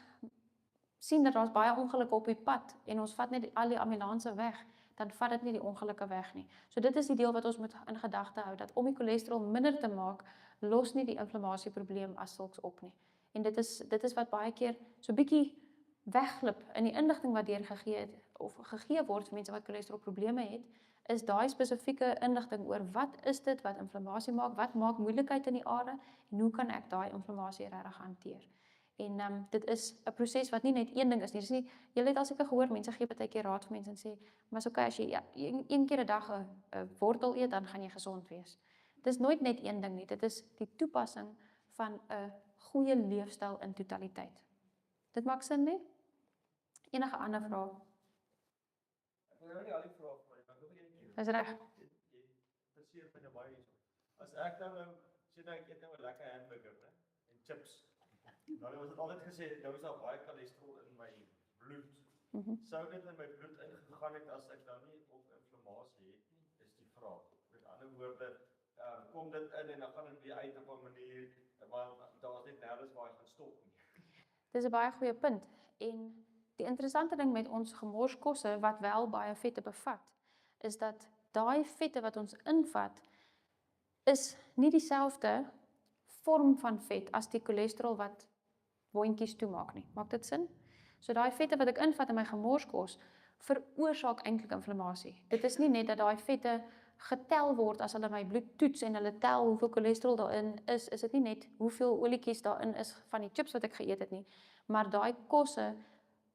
sien dat daar's baie ongelukke op die pad en ons vat net al die ambulanse weg, dan vat dit nie die ongelukke weg nie. So dit is die deel wat ons moet in gedagte hou, dat om die cholesterol minder te maak, los nie die inflammasieprobleem as sulks op nie. En dit is wat baie keer so bietjie wegglip in die inligting wat deurgegee of gegee word vir mense wat cholesterolprobleme het, is daai spesifieke inligting oor wat is dit wat inflammasie maak, wat maak moeilikheid in die are en hoe kan ek daai inflammasie regtig hanteer. En dit is 'n proses wat nie net een ding is nie. Dis nie jy het al seker gehoor mense gee baie keer raad vir mense en sê, maar is okay as jy een keer 'n dag 'n wortel eet, dan gaan jy gesond wees. Dis nooit net een ding nie. Dit is die toepassing van 'n goeie leefstyl in totaliteit. Dit maak sin, nie? Enige ander vrae? Ek wil nou nie al die vrae vra nie, maar ek wil een keer. Dis reg. Jy verseer my nou baie hierso. As ek dan nou sê nou ek eet nou 'n lekker hamburger, né? En chips. Nou was dit altyd gesê nou is daar baie cholesterol in my bloed. Sou dit in my bloed ingegaan het as ek dan nie op inflammasie het nie, is die vraag. Met ander woorde, kom dit in en dan gaan dit weer uit op 'n manier, maar daar's net nêrens waar hy gaan stop nie. Dis 'n baie goeie punt. En die interessante ding met ons gemorskosse wat wel baie vette bevat, is dat daai vette wat ons invat, is nie dieselfde vorm van vet as die cholesterol wat wondjies toemaak nie. Maak dit sin? So daai vette wat ek invat in my gemorskos, veroorsaak eintlik inflammasie. Dit is nie net dat daai vette getel word as hulle my bloed toets en hulle tel hoeveel cholesterol daarin is dit nie net hoeveel olietjies daarin is van die chips wat ek geëet het nie, maar daai kosse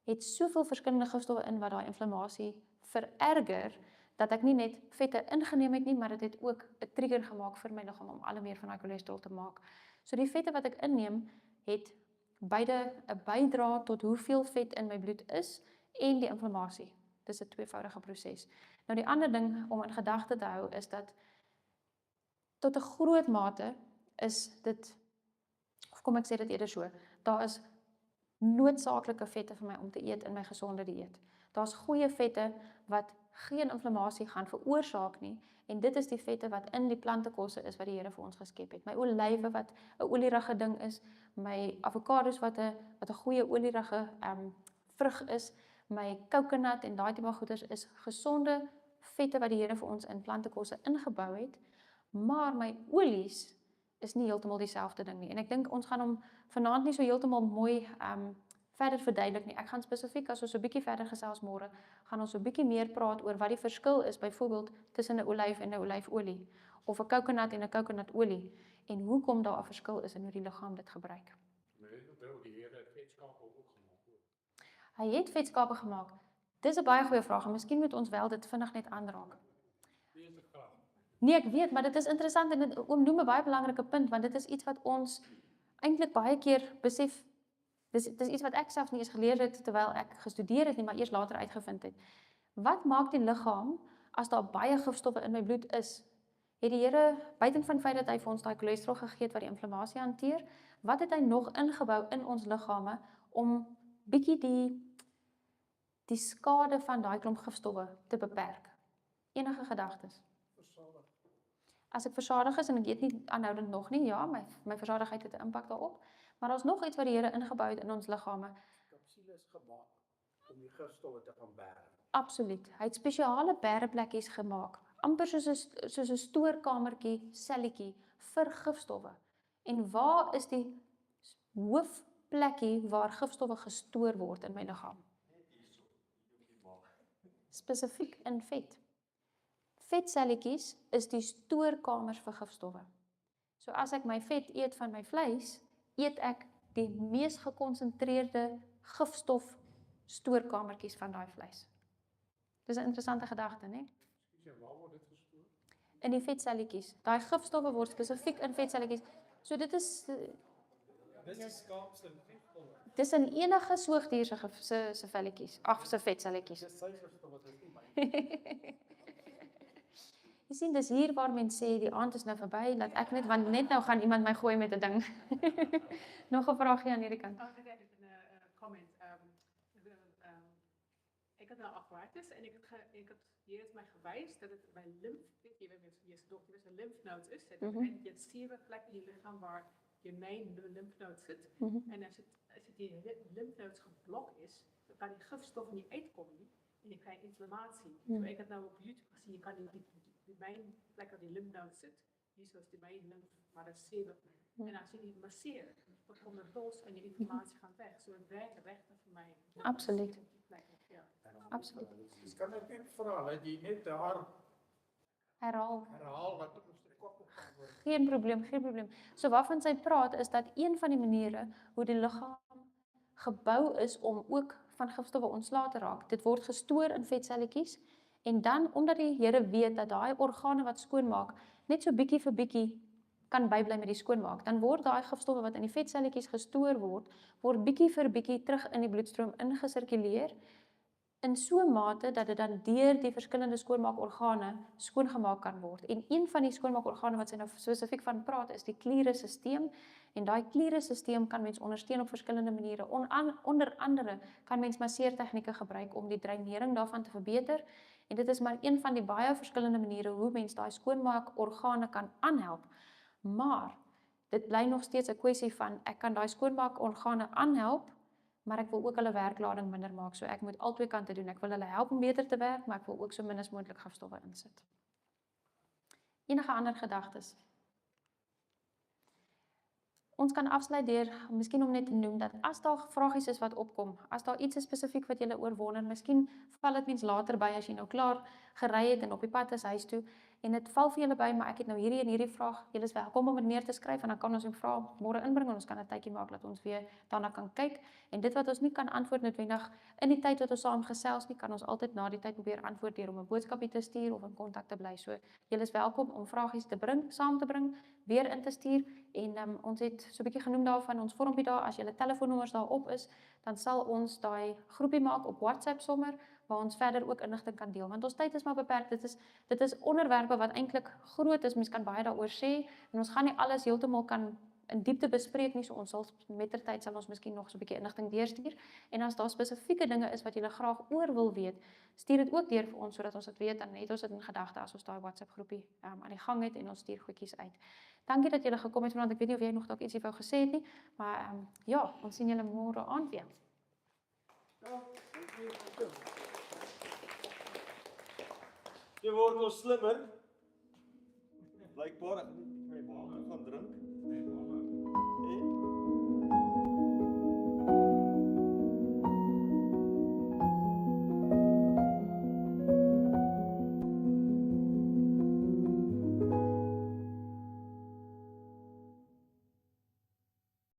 het soveel verskillende gifstowwe in wat daai inflammasie vererger, dat ek nie net vette ingeneem het nie, maar dit het ook 'n trigger gemaak vir my liggaam om al meer van daai cholesterol te maak. So die vette wat ek inneem, het beide 'n bydra tot hoeveel vet in my bloed is en die inflammasie. Dis 'n tweevoudige proses. Nou die ander ding om in gedagte te hou is dat tot 'n groot mate is dit, of kom ek sê dit eerder so, daar is noodsaaklike vette vir my om te eet in my gesonde dieet. Daar's goeie vette wat geen inflammasie gaan veroorsaak nie, en dit is die vette wat in die plantekosse is wat die Here vir ons geskep het. My olywe wat 'n olierige ding is, my avokados wat 'n goeie olierige vrug is, my coconut en daai tipe goeders is gesonde vette wat die Here vir ons in plantekosse ingebou het, maar my olies is nie heeltemal dieselfde ding nie. En ek dink ons gaan hom vanaand nie so heeltemal mooi verder verduidelik nie. Ek gaan spesifiek, as ons so 'n bietjie verder gesels môre, gaan ons so 'n bietjie meer praat oor wat die verskil is, byvoorbeeld tussen 'n olyf en 'n olyfolie, of 'n coconut en 'n coconutolie, en hoekom daar 'n verskil is en hoe die liggaam dit gebruik. Die Here het vetskape ook gemaak. Hy het vetskape gemaak. Dis 'n baie goeie vraag, en miskien moet ons wel dit vinnig net aanraak. Nee, ek weet, maar dit is interessant en dit oom noem 'n baie belangrike punt, want dit is iets wat ons eintlik baie keer besef. Dis iets wat ek self nie eens geleer het terwyl ek gestudeer het nie, maar eers later uitgevind het. Wat maak die liggaam as daar baie gifstowwe in my bloed is? Het die Here, buiten van die feit dat hy vir ons daai cholesterol gegee het wat die inflammasie hanteer, wat het hy nog ingebou in ons liggame om bietjie die skade van daai klomp gifstowwe te beperk? Enige gedagtes? As ek versadig is en ek eet nie aanhoudend nog nie, ja, my versadigheid het 'n impak daarop, maar daar's nog iets wat die Here ingebou het in ons liggame. Kapsules gemaak om die gifstowwe te gaan berg. Absoluut. Hy het spesiale bergplekkies gemaak, amper soos 'n stoorkamertjie, selletjie vir gifstowwe. En waar is die hoofplekkie waar gifstowwe gestoor word in my liggaam? Spesifiek in vet. Vetselletjies is die stoorkamers vir gifstowwe. So as ek my vet eet van my vleis, eet ek die mees gekonsentreerde gifstof stoorkamertjies van daai vleis. Dis 'n interessante gedagte, né? Waar word dit gestoor? In die vetselletjies. Daai gifstowwe word spesifiek in vetselletjies. So dit is Dis die skaap se vetstowwe. dis in enige soogdier se velletjies, se vetselletjies. Dis sy gifstowwe, dis nie my. Jy sien, dis hier waar mense sê die aand is nou verby, laat ek net, want net nou gaan iemand my gooi met 'n ding. Nog 'n vraagie aan hierdie kant. Ek het 'n comment. Ek het nou arthritis en ek het hier is my gewys dat dit my limf, jy weet jy se dokter is 'n lymfnodes is, dit is jy 7 plekke in die liggaam waar jou main lymfnodes sit. En as die lymfnodes geblok is, dan kan die gifstof nie uitkom nie en jy kry inflammasie. So ek het nou op YouTube gesien jy kan die main plek waar die lymfnodes sit, hier is die main lymf, maar dat is 7. En as jy die masseer, dan kom dit los en die inflammasie gaan weg. So dit werk regtig vir my. Absoluut. Ja. Absoluut. Dis kan ek net vra dat jy net daar Herhaal. wat ons die kop op gaan word. Geen probleem, geen probleem. So waarvan sy praat is dat een van die maniere hoe die liggaam gebou is om ook van gifstowwe ontslae te raak. Dit word gestoor in vetselletjies en dan omdat die Here weet dat daai organe wat skoonmaak net so bietjie vir bietjie kan bybly met die skoonmaak, dan word daai gifstowwe wat in die vetselletjies gestoor word bietjie vir bietjie terug in die bloedstroom ingesirkuleer in so 'n mate dat dit dan deur die verskillende skoonmaakorgane skoongemaak kan word. En een van die skoonmaakorgane wat sy nou spesifiek van praat is die klieresisteem. En daai klieresisteem kan mens ondersteun op verskillende maniere. Onder andere kan mens masseertegnieke gebruik om die dreinering daarvan te verbeter. En dit is maar een van die baie verskillende maniere hoe mens daai skoonmaakorgane kan aanhelp. Maar dit bly nog steeds 'n kwessie van ek kan daai skoonmaakorgane aanhelp, maar ek wil ook hulle werklading minder maak. So ek moet albei kante doen. Ek wil hulle help om beter te werk, maar ek wil ook so min as moontlik gifstowwe insit. Enige ander gedagtes? Ons kan afsluit deur miskien om net te noem dat as daar vragies is wat opkom, as daar iets is spesifiek wat julle oorwonder, miskien val dit mens later by as jy nou klaar gery het en op die pad is huis toe en dit val vir julle by, maar ek het nou hierdie en hierdie vraag. Julle is welkom om dit neer te skryf en dan kan ons die vraag môre inbring en ons kan 'n tydjie maak dat ons weer daarna kan kyk. En dit wat ons nie kan antwoord noodwendig in die tyd wat ons saam gesels nie, kan ons altyd na die tyd probeer antwoord deur om 'n boodskapie te stuur of in kontak te bly. So julle is welkom om vragies te bring, saam te bring, weer in te stuur en ons het so 'n bietjie genoem daarvan ons vormpie daar. As julle telefoonnommers daarop is, dan sal ons daai groepie maak op WhatsApp sommer waar ons verder ook inligting kan deel. Want ons tyd is maar beperk. Dit is onderwerpe wat eintlik groot is. Mens kan baie daaroor sê en ons gaan nie alles heeltemal kan in diepte bespreek nie. So ons sal mettertyd sal ons miskien nog so 'n bietjie inligting deurstuur. En as daar spesifieke dinge is wat julle graag oor wil weet, stuur dit ook deur vir ons sodat ons dit weet en het ons dit in gedagte as ons daai WhatsApp groepie aan die gang het en ons stuur goedjies uit. Dankie dat julle gekom het vanaand. Ek weet nie of jy nog dalk ietsie wou gesê het nie, maar ja, ons sien julle môre aand weer. Jy word ons slimmer. Blykbaar